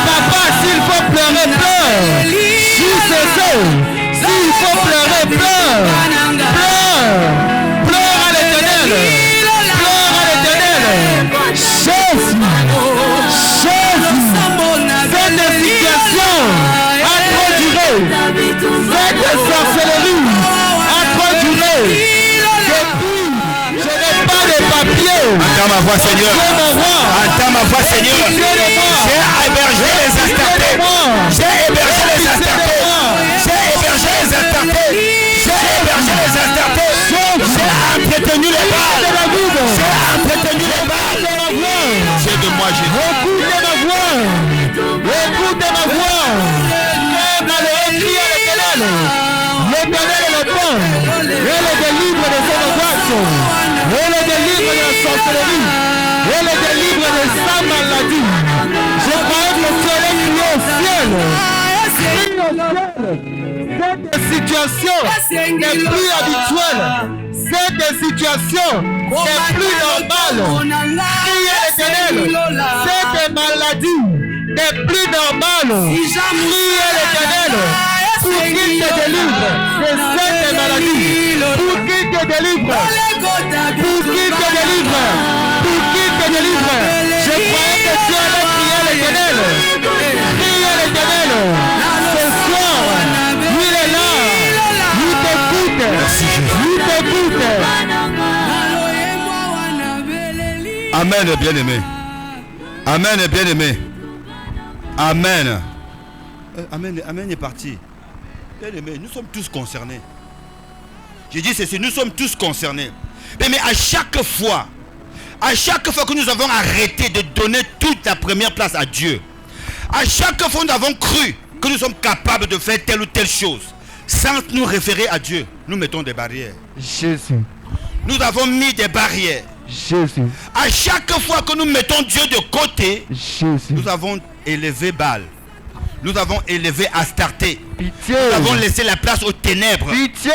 Papa, s'il faut pleurer, pleure. S'il faut pleurer, pleure. Pleure. Pleure à l'Éternel. Pleure à l'Éternel. Jésus. Jésus. Cette situation a trop duré. Cette sorcellerie a trop duré. Depuis, je n'ai pas de papier. Entends ma voix, Seigneur. Dieu mon roi. Entends ma voix, Seigneur. J'ai hébergé les astartés. J'ai hébergé les astartés. J'ai hébergé les astartés. J'ai hébergé les astartés. J'ai entretenu les balles. J'ai entretenu les balles. J'ai de moi, Jésus. Écoutez ma voix. Écoutez ma voix. Malheureux crie à l'Éternel. L'Éternel est le bon. Et le délivre de son angoisse. Et le délivre de la sorcellerie. Et le délivre de sa maladie. Je croyais que tu allais crier au ciel. Crie au ciel. Cette situation n'est plus habituelle. Cette situation n'est plus normale. Crie à l'Éternel. Cette maladie n'est plus normale. Crie à l'Éternel pour qu'il te délivre de cette maladie. Pour qu'il te délivre. Pour qu'il te délivre. Pour qu'il te délivre. Je croyais que tu allais crier à l'Éternel. Crie à l'Éternel. Ce soir, il est là. Il t'écoute. Il t'écoute. Amen, bien-aimé. Amen, bien-aimé. Amen. Amen, Amen est parti. Bien-aimé, nous sommes tous concernés. Je dis ceci, nous sommes tous concernés. Mais à chaque fois que nous avons arrêté de donner toute la première place à Dieu, à chaque fois nous avons cru que nous sommes capables de faire telle ou telle chose, sans nous référer à Dieu, nous mettons des barrières. Jésus. Nous avons mis des barrières. Jésus. À chaque fois que nous mettons Dieu de côté, Jésus. nous avons élevé Baal. Nous avons élevé Astarté. Pitié. Nous avons laissé la place aux ténèbres. Pitié.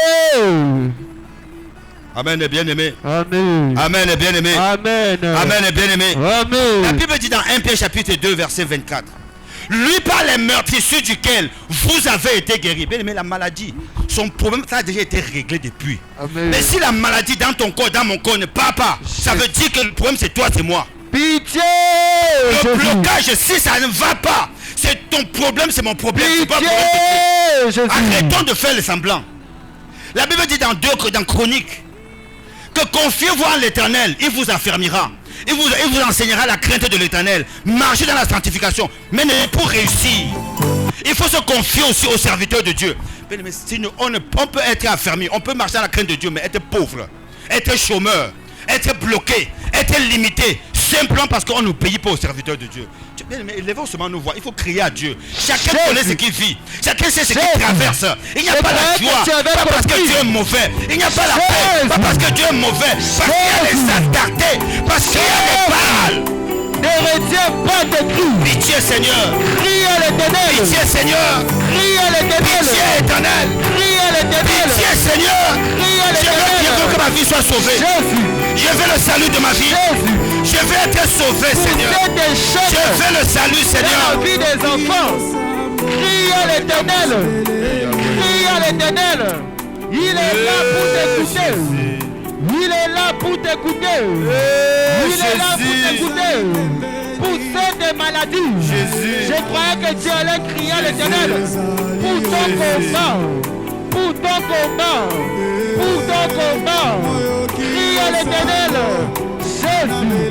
Amen, bien-aimé. Amen. Amen, bien-aimé. Amen. Amen, bien-aimé. La Amen. Bible dit dans 1 Pierre chapitre 2 verset 24. Lui par les meurtrissures duquel vous avez été guéris. Bien-aimé, la maladie, son problème, ça a déjà été réglé depuis. Amen. Mais si la maladie dans ton corps, dans mon corps ne part pas, ça veut dire que le problème c'est toi, c'est moi. Pitié. Le Jésus. blocage, si ça ne va pas, c'est ton problème, c'est mon problème. C'est pas le Pitié. problème de Dieu. Jésus. Arrêtons de faire le semblant. La Bible dit dans Chroniques que confiez-vous en l'Éternel, il vous affermira. Il vous enseignera la crainte de l'Éternel. Marchez dans la sanctification. Mais pour réussir, il faut se confier aussi aux serviteurs de Dieu. Mais sinon, on peut être affermi, on peut marcher dans la crainte de Dieu, mais être pauvre, être chômeur, être bloqué, être limité, simplement parce qu'on n'obéit pas aux serviteurs de Dieu. Mais élevons seulement nos voix, il faut crier à Dieu. Chacun connaît ce qu'il vit, chacun sait ce qu'il traverse. Il n'y a pas la joie, pas parce que Dieu est mauvais. Il n'y a pas la paix, pas parce que Dieu est mauvais. Parce qu'il y a les astartés, parce qu'il y a les Baals. Ne retiens pas tes cris. Pitié Seigneur. Crie à l'Éternel. Pitié Seigneur. Crie à l'Éternel. Pitié éternel. Crie à l'Éternel. Pitié Seigneur. Crie à Je l'Éternel. veux que ma vie soit sauvée. Jésus. Je veux le salut de ma vie. Jésus. Je veux être sauvé Seigneur. C'est des Je choses veux le salut dans la Seigneur. vie des enfants. Crie à l'Éternel. Crie à l'Éternel. Il est là pour t'écouter. Il est là pour t'écouter. Il est là pour t'écouter. Pour cette maladie. Je croyais que tu allais crier à l'Éternel. Pour ton combat. Pour ton combat. Pour ton combat. Crie à l'Éternel. Jésus.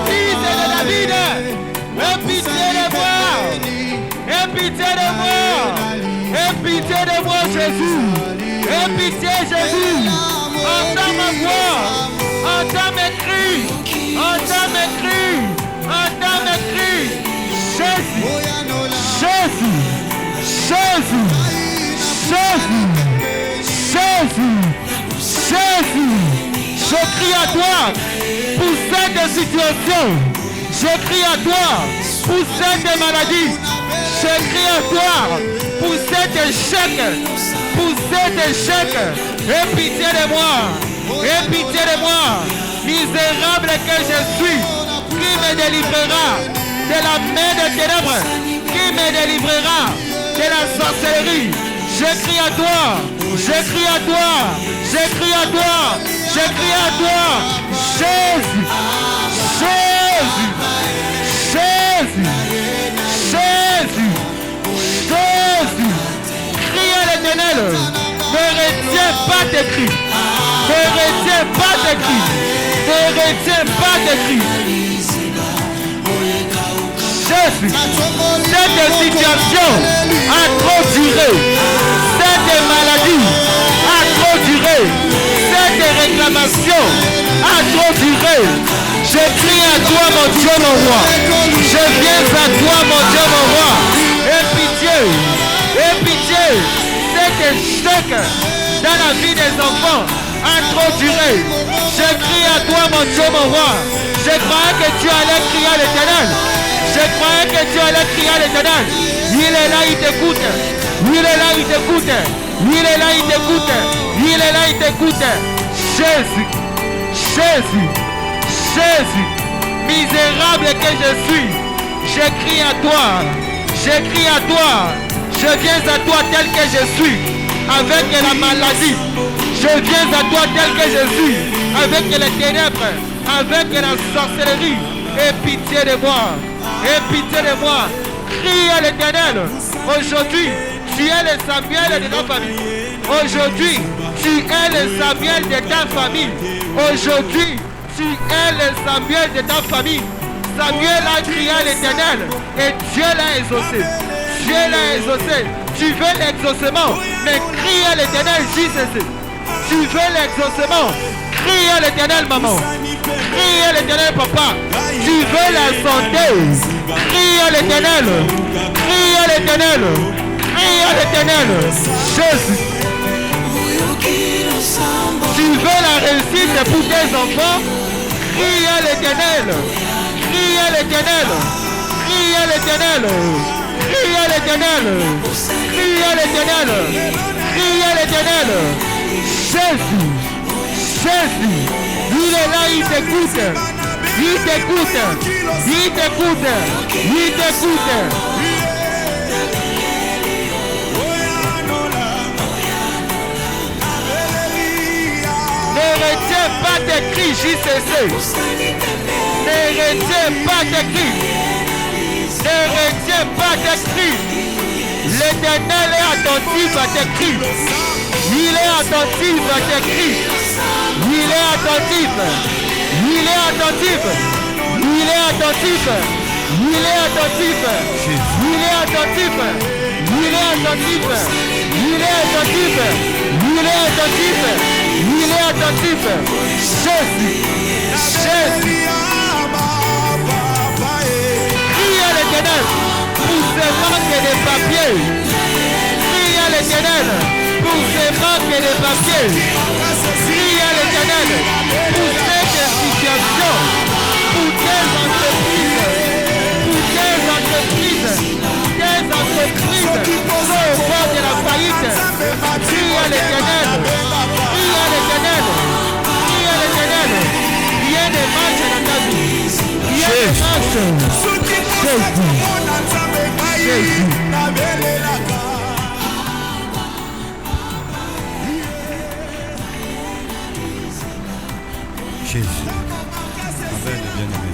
Fils de David. Aie pitié, Jésus. Entends ma voix. Entends mes cris. Entends mes cris. Entends mes cris. Jésus. Jésus. Jésus. Jésus. Jésus. Jésus. Je crie à toi pour cette situation. Je crie à toi pour cette maladie. Je crie à toi pour cet échec. Pour cet échec. Aie pitié de moi. Aie pitié de moi. Misérable que je suis. Qui me délivrera de la main des ténèbres? Qui me délivrera de la sorcellerie? Je crie à toi. Je crie à toi. Je crie à toi. Je crie à toi. Jésus. Jésus. Jésus. Jésus. Jésus. Crie à l'Éternel. Ne retiens pas tes cris. Ne retiens pas tes cris. Ne retiens pas tes cris. Jésus. Cette situation a trop duré. Cette maladie a trop duré. Cette réclamation a trop duré. Je crie à toi, mon Dieu, mon roi. Je viens à toi, mon Dieu, mon roi. Aie pitié. Aie pitié. Cet échec dans la vie des enfants a trop duré. Je crie à toi, mon Dieu, mon roi. Je croyais que tu allais crier à l'Éternel. Je croyais que tu allais crier à l'Éternel. Il est là, il t'écoute. Il est là, il t'écoute. Il est là, il t'écoute. Il est là, il t'écoute. Jésus. Jésus. Jésus. Misérable que je suis. Je crie à toi. Je crie à toi. Je viens à toi tel que je suis. Avec la maladie. Je viens à toi tel que je suis. Avec les ténèbres. Avec la sorcellerie. Aie pitié de moi. Aie pitié de moi. Crie à l'Éternel. Aujourd'hui, tu es le Samuel de ta famille. Aujourd'hui, tu es le Samuel de ta famille. Aujourd'hui, tu es le Samuel de ta famille. Samuel a crié à l'Éternel et Dieu l'a exaucé. Dieu l'a exaucé. Tu veux l'exaucement, mais crie à l'Éternel, JCC. Tu veux l'exaucement, crie à l'Éternel, maman. Crie à l'Éternel, papa. Tu veux la santé, crie à l'Éternel. Crie à l'Éternel. Crie à l'Éternel. Jésus. Tu veux la réussite pour tes enfants, crie à l'Éternel. Crie à l'Éternel. Crie à l'Éternel. Crie à l'Éternel. Crie à l'Éternel. Crie à l'Éternel. Jésus. Jésus. Il est là, il t'écoute. Il t'écoute. Il t'écoute. Il t'écoute. Ne retiens pas tes cris, JCC. Ne retiens pas tes cris. Ne retiens pas tes cris. L'Éternel est attentif à tes cris. Il est attentif à tes cris. Il est attentif. Il est attentif. Il est attentif. Il est attentif. Il est attentif. Il est attentif. Il est attentif. Il est attentif. Il est attentif. Jésus. Jésus. Crie à l'Éternel pour ce manque de papier. Crie à l'Éternel pour ce manque de papier. Crie à l'Éternel pour cette situation. Pour tes entreprises. Pour tes entreprises. Tes entreprises sont au bord de la faillite. Crie à l'Éternel. Crie à l'Éternel. Crie à l'Éternel. Rien ne marche dans ta vie. Rien ne marche. Jésus. Jésus. Amen, bien-aimé.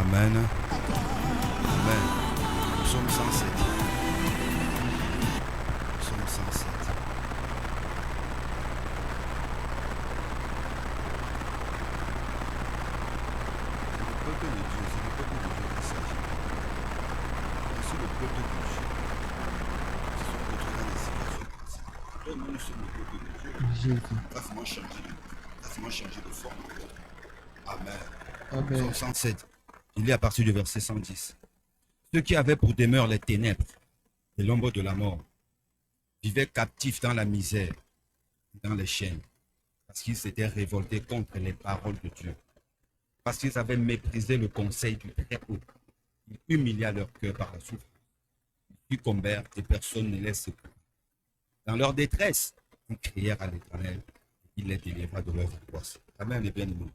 Amen. Amen. Psaume 107. Psaume 107. C'est le peuple de Dieu, c'est le peuple de Dieu qui s'agit. C'est le peuple de Dieu. Ce sont d'autres dans les situations. Nous sommes le peuple. Jésus. Fasse-moi changer de forme. Amen. Amen. Psaume 107. Il est à partir du verset 110. Ceux qui avaient pour demeure les ténèbres et l'ombre de la mort vivaient captifs dans la misère, dans les chaînes, parce qu'ils s'étaient révoltés contre les paroles de Dieu, parce qu'ils avaient méprisé le conseil du Très-Haut. Ils humilia leur cœur par la souffrance. Ils succombèrent et personne ne les secoua. Dans leur détresse, ils crièrent à l'Éternel. Il les délivra de leurs angoisses. Amen, les bien-aimés.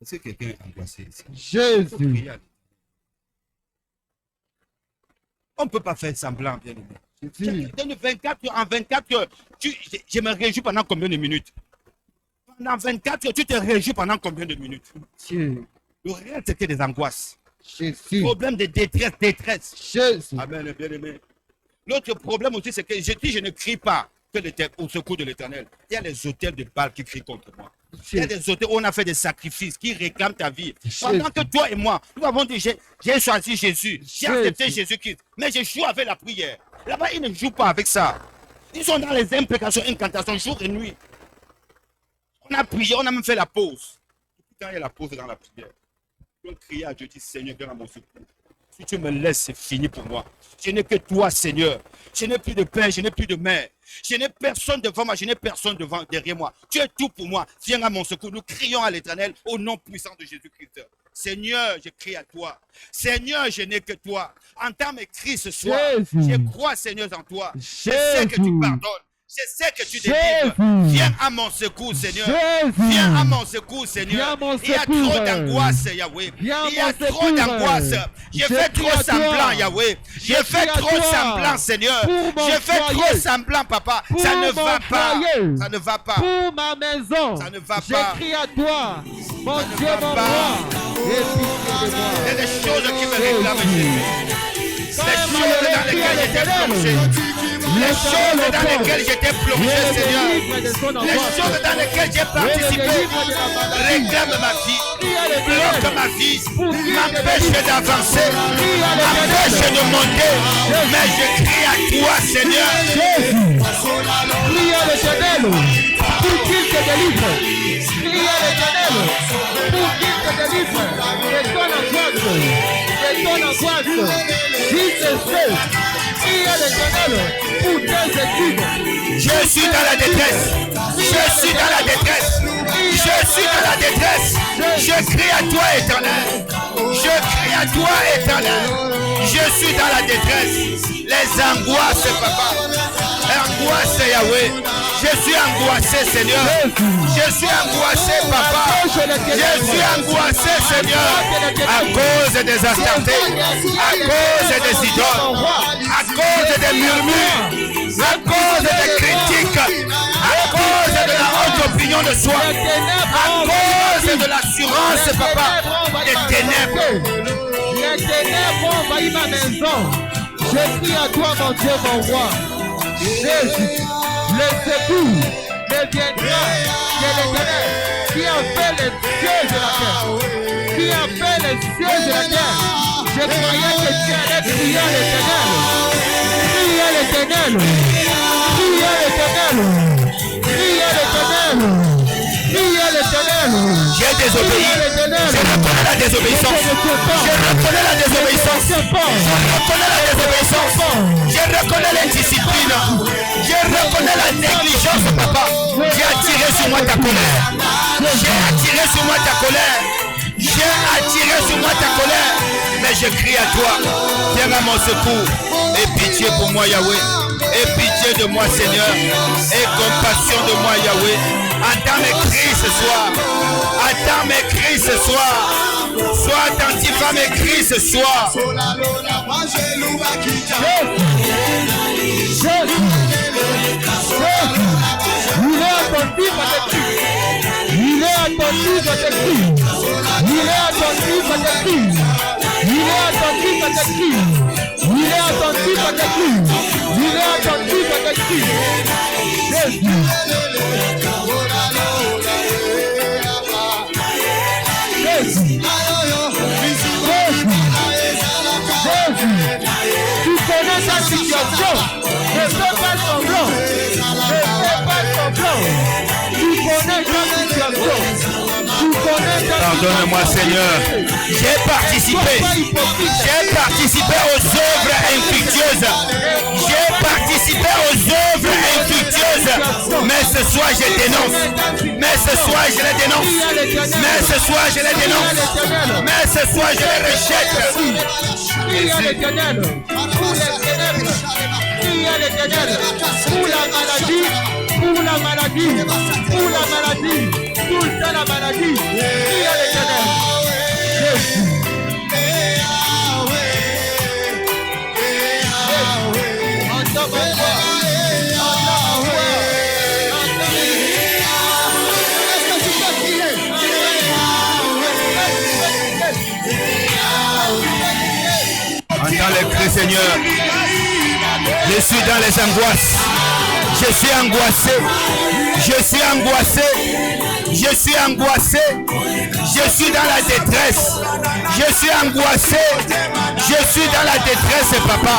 Est-ce que quelqu'un est angoissé ici? Jésus. On ne peut pas faire semblant, bien-aimé. Jésus. Dans 24 heures, en 24 heures, je me réjouis pendant combien de minutes? Pendant 24 heures, tu te réjouis pendant combien de minutes? Dieu. Le réel, c'était des angoisses. Jésus. Problème de détresse. Jésus. Amen, bien-aimé. L'autre problème aussi, c'est que je ne crie pas au secours de l'Éternel. Il y a les autels de Baal qui crient contre moi. Il y a des autels où on a fait des sacrifices qui réclament ta vie. Pendant que toi et moi, nous avons dit, j'ai choisi Jésus, j'ai accepté Jésus-Christ, mais je joue avec la prière. Là-bas, ils ne jouent pas avec ça. Ils sont dans les imprécations, incantations, jour et nuit. On a prié, on a même fait la pause. Quand il y a la pause dans la prière, on crie à Dieu, dit Seigneur, viens à mon secours. Si tu me laisses, c'est fini pour moi. Je n'ai que toi, Seigneur. Je n'ai plus de père, je n'ai plus de mère. Je n'ai personne devant moi, je n'ai personne derrière moi. Tu es tout pour moi. Viens à mon secours. Nous crions à l'Éternel au nom puissant de Jésus-Christ. Seigneur, je crie à toi. Seigneur, je n'ai que toi. Entends mes cris ce soir. Jésus. Je crois, Seigneur, en toi. Je sais Jésus. que tu pardonnes. Je sais que tu délivres. Jésus. Viens à mon secours, Seigneur. Jésus. Viens à mon secours, Viens Seigneur. à mon Il y a secours. trop d'angoisse, Yahweh. Viens à Il y a mon trop secours. d'angoisse. Je Je fais crie trop à toi. semblant, Yahweh. Je Je fais crie à trop toi. semblant, Seigneur. Pour mon Je fais trop foyer. semblant, papa. Pour Ça ne mon va pas. foyer. Ça ne va pas. Pour ma maison. Ça ne va pas. J'écris à toi. Mon ne Dieu, va mon pas. roi. Et pitié de moi. Il y a des choses qui me réclament, Jésus. Les choses dans lesquelles j'étais plongé. Les choses dans lesquelles j'étais plongé, Seigneur. Les choses dans lesquelles j'ai participé réclament ma vie, bloquent ma vie, m'empêchent d'avancer, m'empêchent de monter. Mais je crie à toi, Seigneur. Prie à l'Éternel pour qu'il te délivre. Prie à l'Éternel pour qu'il te délivre de ton angoisse. S'il te fait, prie à l'Éternel pour tes études. Je suis dans la détresse. Je suis dans la détresse. Je suis dans la détresse. Je crie à toi, Éternel. Je crie à toi, Éternel. Je suis dans la détresse. Les angoisses, papa. Angoisse, Yahweh. Je suis angoissé, Seigneur. Je suis angoissé, papa. Je suis angoissé, Seigneur. À cause des astartés. À cause des idoles. À cause des murmures. À cause des critiques. À cause de la haute opinion de soi. À cause de l'assurance, papa. Des ténèbres. Les ténèbres ont envahi ma maison. Je prie à toi, mon Dieu, mon roi. Jésus, le secours ne viendra que l'Éternel qui a fait les cieux de la terre. Qui a fait les cieux de la terre. Je croyais que tu allais prier à l'Éternel. Prie à l'Éternel. Prie à l'Éternel. Prie à l'Éternel. Prie à l'Éternel. J'ai désobéi. Je reconnais la désobéissance. Je reconnais la désobéissance. Je reconnais la désobéissance. Je reconnais l'indiscipline. Je reconnais la négligence, papa. J'ai attiré sur moi ta colère. J'ai attiré sur moi ta colère. J'ai attiré sur moi ta colère. Mais je crie à toi. Viens à mon secours. Aie pitié pour moi, Yahweh. Aie pitié de moi, Seigneur. Aie compassion de moi, Yahweh. Entends mes cris ce soir. Attends mes cris ce soir. Sois attentif à mes cris ce soir. Il est attentif à tes cris. Il est attentif à tes cris. Il est attentif à tes cris. Il est attentif à tes cris. Il est attentif à tes cris. Il est attentif à tes cris. Jésus. Jésus. Tu connais ta situation. Ne fais pas semblant. Ne fais pas semblant. Pardonne-moi, Seigneur. J'ai participé aux œuvres infructueuses. J'ai participé aux œuvres infructueuses. Mais ce soir, je dénonce. Mais ce soir, je les dénonce. Mais ce soir, je les dénonce. Mais ce soir, je les rejette. Crie à l'Éternel pour les ténèbres. Crie à l'Éternel pour la maladie. Pour la maladie. Pour la maladie. Tout ça, la maladie. Crie à l'Éternel. Jésus. Entends ma voix. Entends les cris, Seigneur. Je suis dans les angoisses. Je suis angoissé. Je suis angoissé. Je suis angoissé. Je suis dans la détresse. Je suis angoissé. Je suis dans la détresse, papa.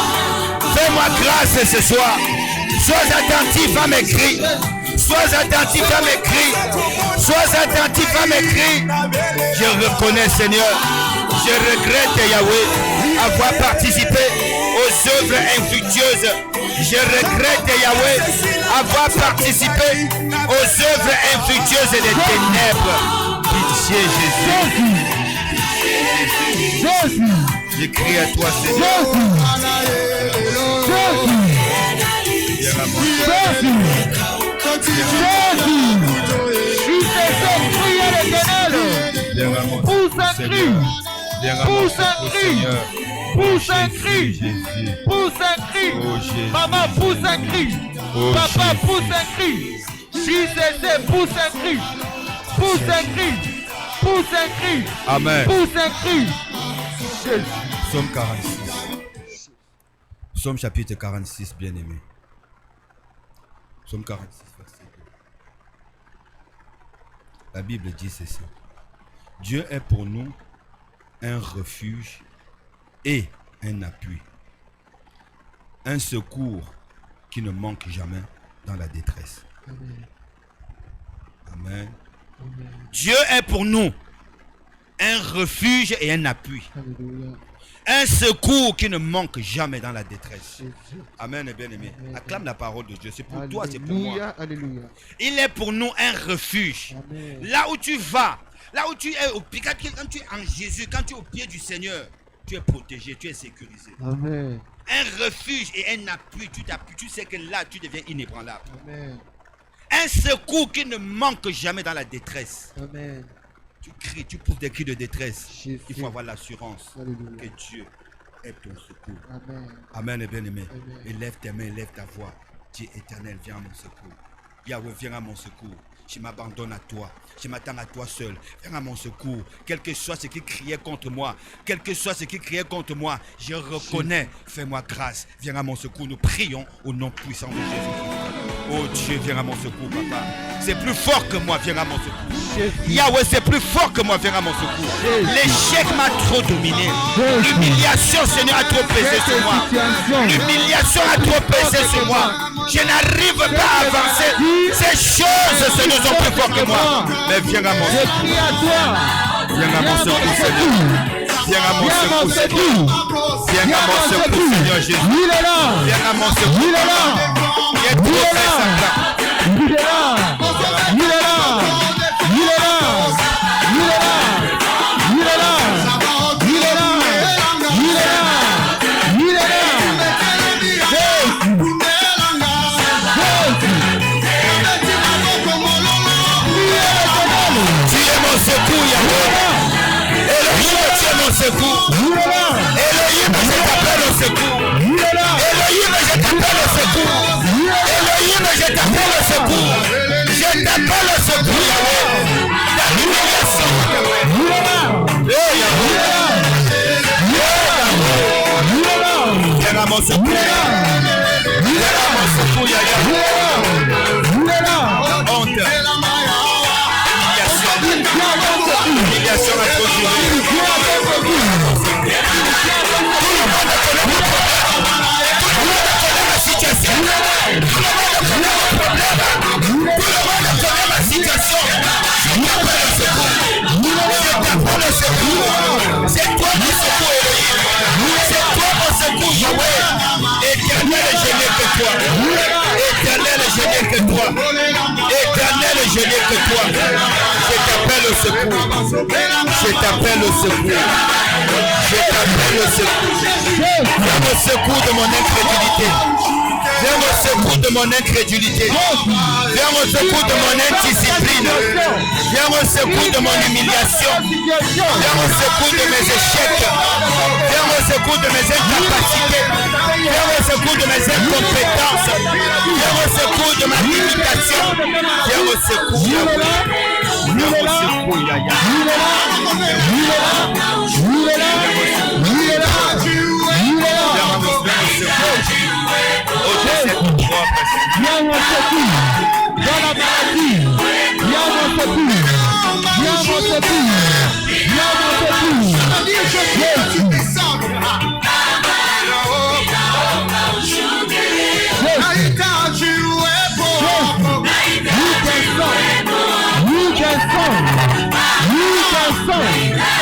Fais-moi grâce ce soir. Sois attentif à mes cris. Sois attentif à mes cris. Sois attentif à mes cris. Je reconnais, Seigneur. Je regrette, Yahweh, avoir participé aux œuvres infructueuses. Je regrette, Yahweh, avoir participé aux œuvres infructueuses des ténèbres. Pitié, Jésus. Je crie à toi, Seigneur. Pousse un cri. Pousse un cri. Pousse un cri. Pousse un cri. Maman, pousse un cri. Papa, pousse un cri. JCC, pousse un cri. Pousse un cri. Pousse un cri. Amen. Pousse un cri. Psaume 46. Psaume chapitre 46, bien-aimé. Psaume 46, verset 2. La Bible dit ceci. Dieu est pour nous un refuge et un appui, un secours qui ne manque jamais dans la détresse. Amen. Amen. Amen. Dieu est pour nous un refuge et un appui. Alléluia. Un secours qui ne manque jamais dans la détresse. Amen, bien-aimé. Acclame la parole de Dieu. C'est pour toi, c'est pour moi. Alléluia. Il est pour nous un refuge. Amen. Là où tu vas, là où tu es au pied, quand tu es en Jésus, quand tu es au pied du Seigneur, tu es protégé, tu es sécurisé. Amen. Un refuge et un appui, tu t'appuies, tu sais que là, tu deviens inébranlable. Amen. Un secours qui ne manque jamais dans la détresse. Amen. Tu cries, tu pousses des cris de détresse. Jésus. Il faut avoir l'assurance que Dieu est ton secours. Amen. Amen, bien-aimé. Élève tes mains, élève ta voix. Dieu éternel, viens à mon secours. Yahweh, viens à mon secours. Je m'abandonne à toi. Je m'attends à toi seul. Viens à mon secours. Quel que soit ce qui criait contre moi, quel que soit ce qui criait contre moi, je reconnais. Fais-moi grâce. Viens à mon secours. Nous prions au nom puissant de Jésus. Oh Dieu, viens à mon secours, papa. C'est plus fort que moi, viens à mon secours. Yahweh, c'est plus fort que moi, viens à mon secours. L'échec m'a trop dominé. L'humiliation, Seigneur, a trop pesé sur moi. L'humiliation a trop pesé sur moi. Je n'arrive pas à avancer. Ces choses, Seigneur, sont plus fortes que moi. Mais viens à mon secours. Viens à mon secours, Seigneur. Viens à mon secours, Seigneur. Viens à mon secours, Seigneur Jésus. Viens à mon secours. Il est là. Il est trop fait, Satan. Il est là. Il est là. Il est là. Il est là. Il est là. Il est là. Il est là. Il est là. Tu es mon secours, Yahweh. Elohim, tu es mon secours. Elohim, je t'appelle au secours. Elohim, je t'appelle au secours. Elohim, je t'appelle au secours. Je t'appelle au secours, Yahweh. La libération, Yahweh. Viens à mon secours. Viens à mon secours, Yahweh. Honte. Humiliation à trop durer. Situation. Tout le monde connaît ma situation. Je t'appelle au secours. Je n'ai que toi. Je t'appelle au secours. Je t'appelle au secours. Je t'appelle au secours. Viens au secours de mon incrédulité. Viens au secours de mon incrédulité. Viens au secours de mon indiscipline. Viens au secours de mon humiliation. Viens au secours de mes échecs. Viens au secours de mes incapacités. Viens au secours de mes incompétences. Viens au secours de ma limitation. Viens au secours, Yahweh. Viens au secours, Yahya. Viens mon secours dans la maladie. Viens mon secours. Viens mon secours. Viens mon secours.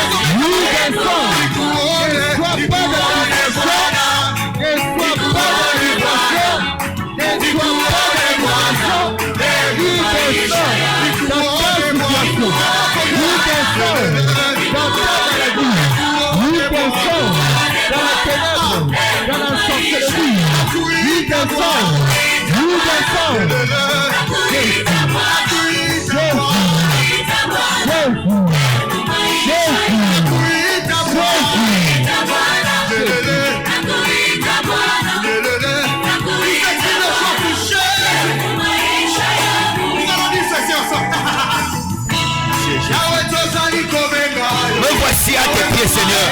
Me voici à tes pieds, Seigneur.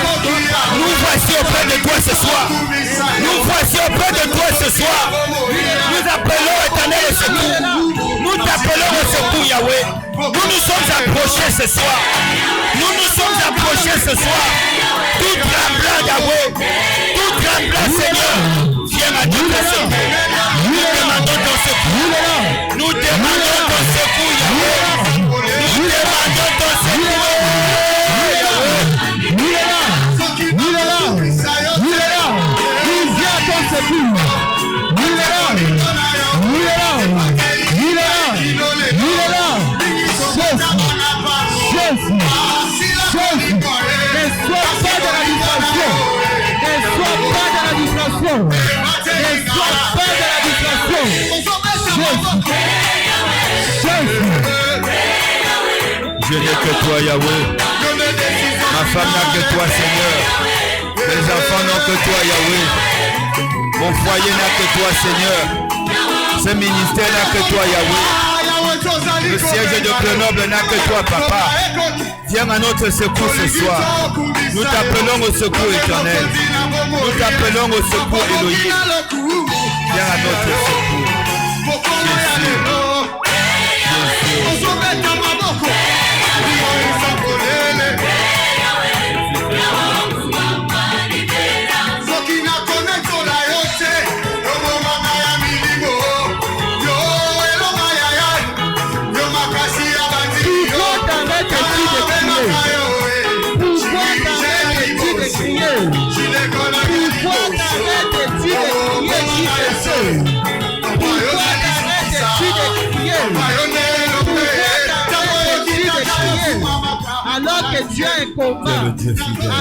Nous voici auprès de toi ce soir. Nous voici auprès de toi ce soir. Nous appelons Éternel au secours. Nous t'appelons au secours, Yahweh. Nous nous sommes approchés ce soir. Nous nous sommes approchés ce soir. Tout tremblant, Yahweh. Tout tremblant, Seigneur. Viens à notre secours. Nous demandons ton secours. Nous demandons ton secours, Yahweh. Nous demandons ton secours. Je n'ai que toi, Yahweh. Ma femme n'a que toi, Seigneur. Mes enfants n'ont que toi, Yahweh. Mon foyer n'a que toi, Seigneur. Ce ministère n'a que toi, Yahweh. Le siège de Grenoble n'a que toi, Papa. Viens à notre secours ce soir. Nous t'appelons au secours éternel. Nous t'appelons au secours Elohim. Viens à notre secours. Jésus. Alors que tu as un combat,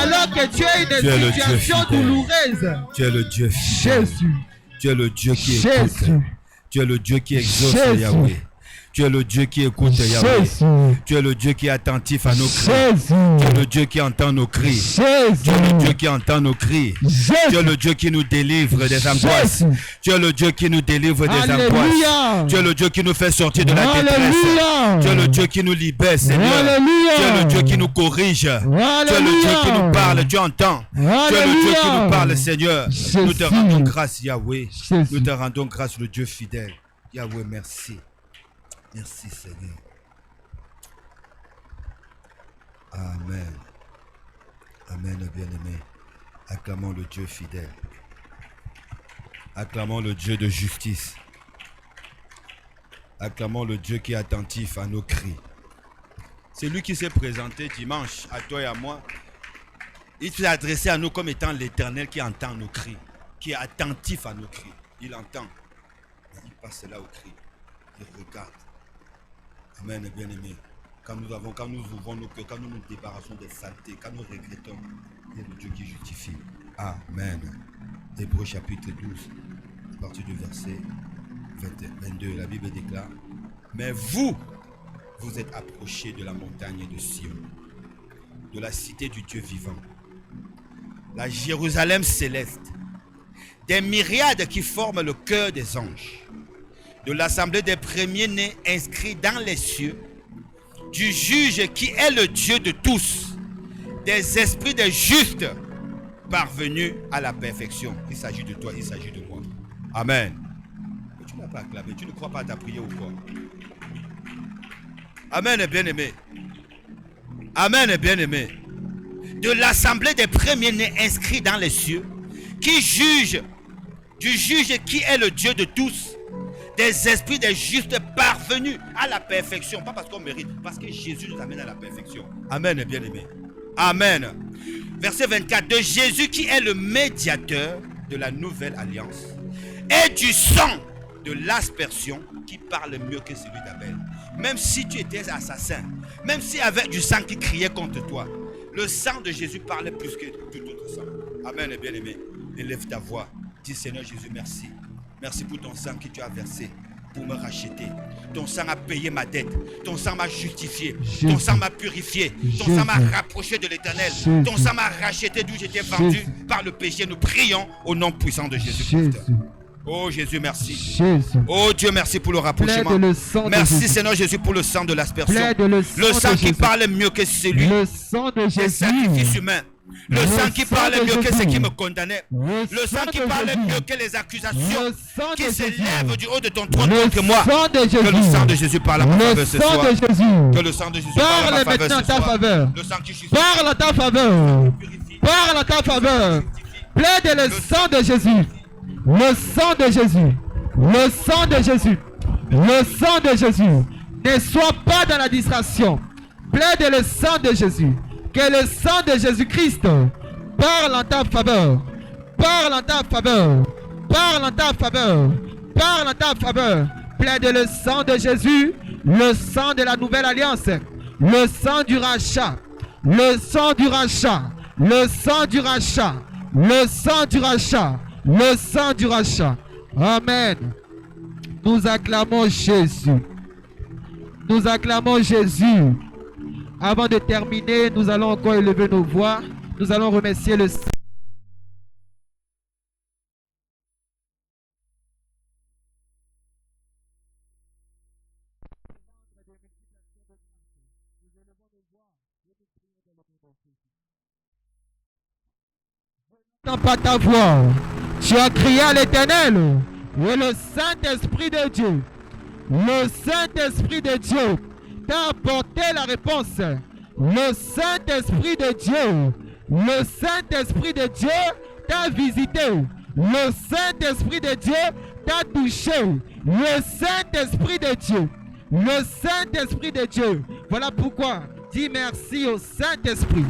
alors que tu as une situation douloureuse, Tu es le Dieu fidèle. Jésus, Tu es le Dieu qui écoute. Jésus, Tu es le Dieu qui exauce, Jésus. Yahweh. Tu es le Dieu qui écoute, Yahweh. Jésus, Tu es le Dieu qui est attentif à nos cris. Jésus, Tu es le Dieu qui entend nos cris. Jésus, Tu es le Dieu qui entend nos cris. Tu es le Dieu qui nous délivre des angoisses. Tu es le Dieu qui nous délivre des Alléluia. angoisses. Tu es le Dieu qui nous fait sortir de la détresse. Alléluia. Tu es le Dieu qui nous libère, Seigneur. Alléluia. Tu es le Dieu qui nous corrige. Tu es le Dieu qui nous parle. Tu entends. Tu es le Dieu qui nous parle, Seigneur. Nous te rendons grâce, Yahweh. Nous te rendons grâce, le Dieu fidèle. Yahweh, merci. Merci, Seigneur. Amen. Amen, bien-aimé. Acclamons le Dieu fidèle. Acclamons le Dieu de justice. Acclamons le Dieu qui est attentif à nos cris. C'est lui qui s'est présenté dimanche à toi et à moi. Il s'est adressé à nous comme étant l'Éternel qui entend nos cris, qui est attentif à nos cris. Il entend. Il passe là au cri. Il regarde. Amen, bien-aimé. Quand nous ouvrons nos cœurs, quand nous nous débarrassons des saletés, quand nous regrettons, il y a le Dieu qui justifie. Amen. Hébreux chapitre 12, à partir du verset 22, la Bible déclare: mais vous êtes approchés de la montagne de Sion, de la cité du Dieu vivant, la Jérusalem céleste, des myriades qui forment le cœur des anges, de l'assemblée des premiers-nés inscrits dans les cieux, du juge qui est le Dieu de tous, des esprits des justes parvenus à la perfection. Il s'agit de toi, il s'agit de moi. Amen. Mais tu n'as pas acclamé, tu ne crois pas à ta prière ou quoi? Amen, bien-aimé. Amen, bien-aimé. De l'assemblée des premiers-nés inscrits dans les cieux, qui juge, du juge qui est le Dieu de tous, des esprits des justes parvenus à la perfection. Pas parce qu'on mérite, parce que Jésus nous amène à la perfection. Amen, bien-aimé. Amen. Verset 24. De Jésus qui est le médiateur de la nouvelle alliance et du sang de l'aspersion qui parle mieux que celui d'Abel. Même si tu étais assassin, même si avec du sang qui criait contre toi, le sang de Jésus parlait plus que tout autre sang. Amen, bien-aimé. Élève ta voix. Dis: Seigneur Jésus, merci. Merci pour ton sang que tu as versé pour me racheter. Ton sang a payé ma dette. Ton sang m'a justifié. Jésus. Ton sang m'a purifié. Ton Jésus. sang m'a rapproché de l'Éternel. Jésus. Ton sang m'a racheté d'où j'étais vendu Jésus. par le péché. Nous prions au nom puissant de Jésus-Christ. Jésus. Oh Jésus, merci. Jésus. Oh Dieu, merci pour le rapprochement. Plaide le sang de Merci Jésus. Seigneur Jésus pour le sang de l'aspersion. Plaide le Le sang sang de qui Jésus. parle mieux que celui Le sang de des Jésus. sacrifices humains. Le sang qui sang parle de mieux que ce Jésus. qui me condamnait. Le sang qui de parle Jésus. mieux que les accusations Le sang qui de s'élèvent Jésus. du haut de ton trône Le contre moi. sang de Jésus. Que le sang de Jésus parle à ma Le faveur ce sang soir. de Jésus. Que le sang de Jésus parle à Parle ma faveur maintenant ce à ta soir. faveur. Le sang qui justifie. Parle à ta faveur. Purifie. Parle à ta faveur. Plaide le sang de Jésus. Le sang de Jésus. Le sang de Jésus. Le sang de Jésus. Ne sois pas dans la distraction. Plaide le sang de Jésus. Que le sang de Jésus-Christ parle en ta faveur. Parle en ta faveur. Parle en ta faveur. Parle en ta faveur. Plaide le sang de Jésus. Le sang de la nouvelle alliance. Le sang du rachat. Le sang du rachat. Le sang du rachat. Le sang du rachat. Le sang du rachat. Amen. Nous acclamons Jésus. Nous acclamons Jésus. Avant de terminer, nous allons encore élever nos voix. Nous allons remercier le Saint. N'entends pas ta voix. Tu as crié à l'Éternel. Et le Saint-Esprit de Dieu, le Saint-Esprit de Dieu t'a apporté la réponse. Le Saint-Esprit de Dieu, le Saint-Esprit de Dieu t'a visité. Le Saint-Esprit de Dieu t'a touché. Le Saint-Esprit de Dieu, le Saint-Esprit de Dieu. Voilà pourquoi. Dis merci au Saint-Esprit.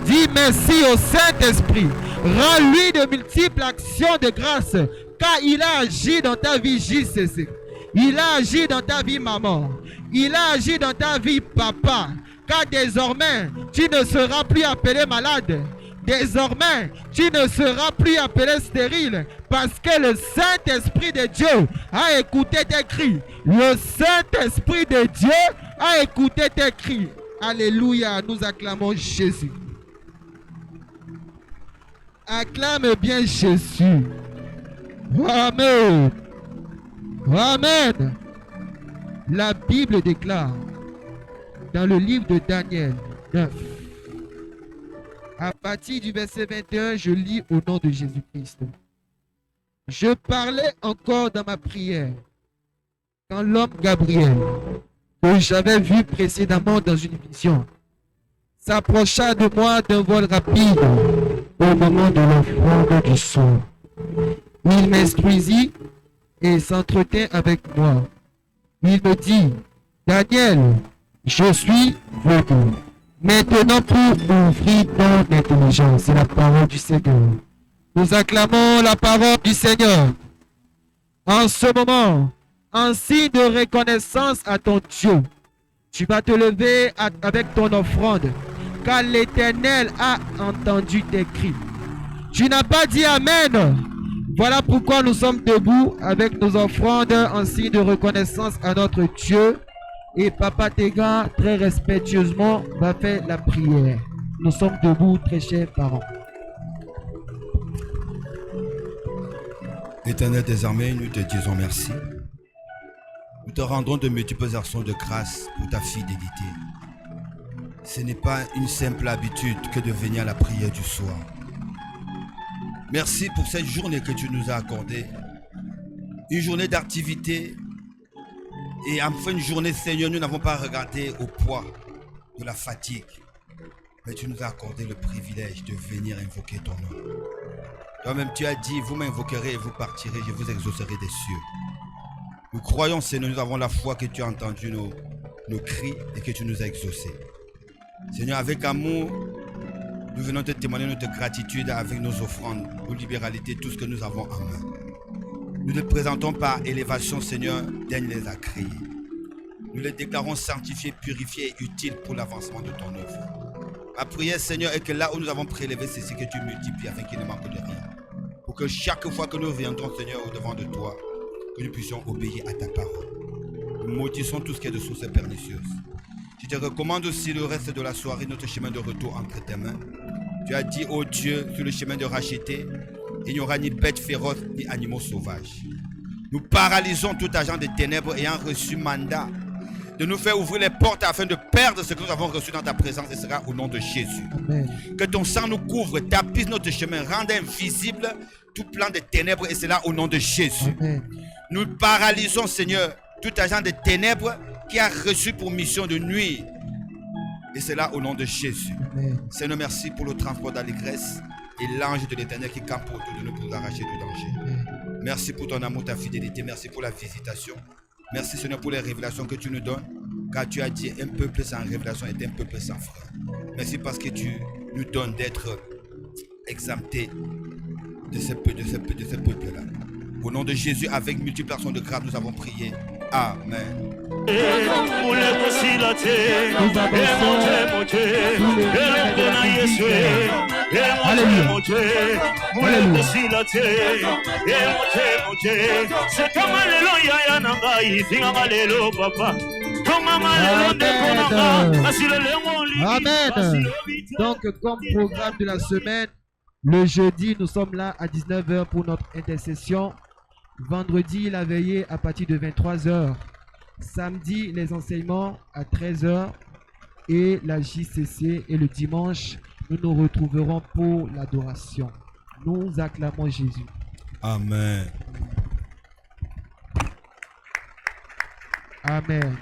Dis merci au Saint-Esprit. Rends-lui de multiples actions de grâce, car il a agi dans ta vie, JCC. Il a agi dans ta vie, maman. Il a agi dans ta vie, papa. Car désormais, tu ne seras plus appelé malade. Désormais, tu ne seras plus appelé stérile, parce que le Saint-Esprit de Dieu a écouté tes cris. Le Saint-Esprit de Dieu a écouté tes cris. Alléluia, nous acclamons Jésus. Acclame bien Jésus. Amen. Amen. La Bible déclare dans le livre de Daniel 9, à partir du verset 21, je lis au nom de Jésus-Christ. Je parlais encore dans ma prière quand l'homme Gabriel, que j'avais vu précédemment dans une vision, s'approcha de moi d'un vol rapide au moment de l'offrande du son. Il m'instruisit et s'entretint avec moi. Il me dit: Daniel, je suis venu maintenant pour ouvrir ton intelligence. C'est la parole du Seigneur. Nous acclamons la parole du Seigneur. En ce moment, en signe de reconnaissance à ton Dieu, Tu vas te lever avec ton offrande, car l'Éternel a entendu tes cris. Tu n'as pas dit Amen. Voilà pourquoi nous sommes debout avec nos offrandes en signe de reconnaissance à notre Dieu. Et Papa Tega, très respectueusement, va faire la prière. Nous sommes debout, très chers parents. Éternel des armées, nous te disons merci. Nous te rendons de multiples actions de grâce pour ta fidélité. Ce n'est pas une simple habitude que de venir à la prière du soir. Merci pour cette journée que tu nous as accordée. Une journée d'activité. Et en fin de journée, Seigneur, nous n'avons pas regardé au poids de la fatigue. Mais tu nous as accordé le privilège de venir invoquer ton nom. Toi-même, tu as dit, vous m'invoquerez et vous partirez, je vous exaucerai des cieux. Nous croyons, Seigneur, nous avons la foi que tu as entendu nos cris et que tu nous as exaucés. Seigneur, avec amour, nous venons te témoigner notre gratitude avec nos offrandes, nos libéralités, tout ce que nous avons en main. Nous les présentons par élévation, Seigneur, daigne les accréer. Nous les déclarons sanctifiés, purifiés et utiles pour l'avancement de ton œuvre. Ma prière, Seigneur, est que là où nous avons prélevé, c'est ce que tu multiplies afin qu'il ne manque de rien. Pour que chaque fois que nous viendrons, Seigneur, au-devant de toi, que nous puissions obéir à ta parole. Nous maudissons tout ce qui est de source pernicieuse. Je te recommande aussi le reste de la soirée, notre chemin de retour entre tes mains. Tu as dit, ô Dieu, sur le chemin de racheter, il n'y aura ni bêtes féroces ni animaux sauvages. Nous paralysons tout agent de ténèbres ayant reçu mandat de nous faire ouvrir les portes afin de perdre ce que nous avons reçu dans ta présence, et ce sera au nom de Jésus. Amen. Que ton sang nous couvre, tapisse notre chemin, rende invisible tout plan de ténèbres, et cela au nom de Jésus. Amen. Nous paralysons, Seigneur, tout agent de ténèbres qui a reçu pour mission de nuire, et cela au nom de Jésus. Amen. Seigneur, merci pour le transport d'allégresse et l'ange de l'Éternel qui campe autour de nous pour nous arracher du danger. Merci pour ton amour, ta fidélité. Merci pour la visitation. Merci, Seigneur, pour les révélations que tu nous donnes. Car tu as dit, un peuple sans révélation est un peuple sans frère. Merci parce que tu nous donnes d'être exemptés de ce peuple-là. Au nom de Jésus, avec multiples actions de grâce, nous avons prié. Amen. Amen. Donc, comme programme de la semaine, le jeudi, nous sommes là à 19h pour notre intercession. Vendredi, la veillée à partir de 23h. Samedi, les enseignements à 13h. Et la JCC. Et le dimanche, nous nous retrouverons pour l'adoration. Nous acclamons Jésus. Amen. Amen.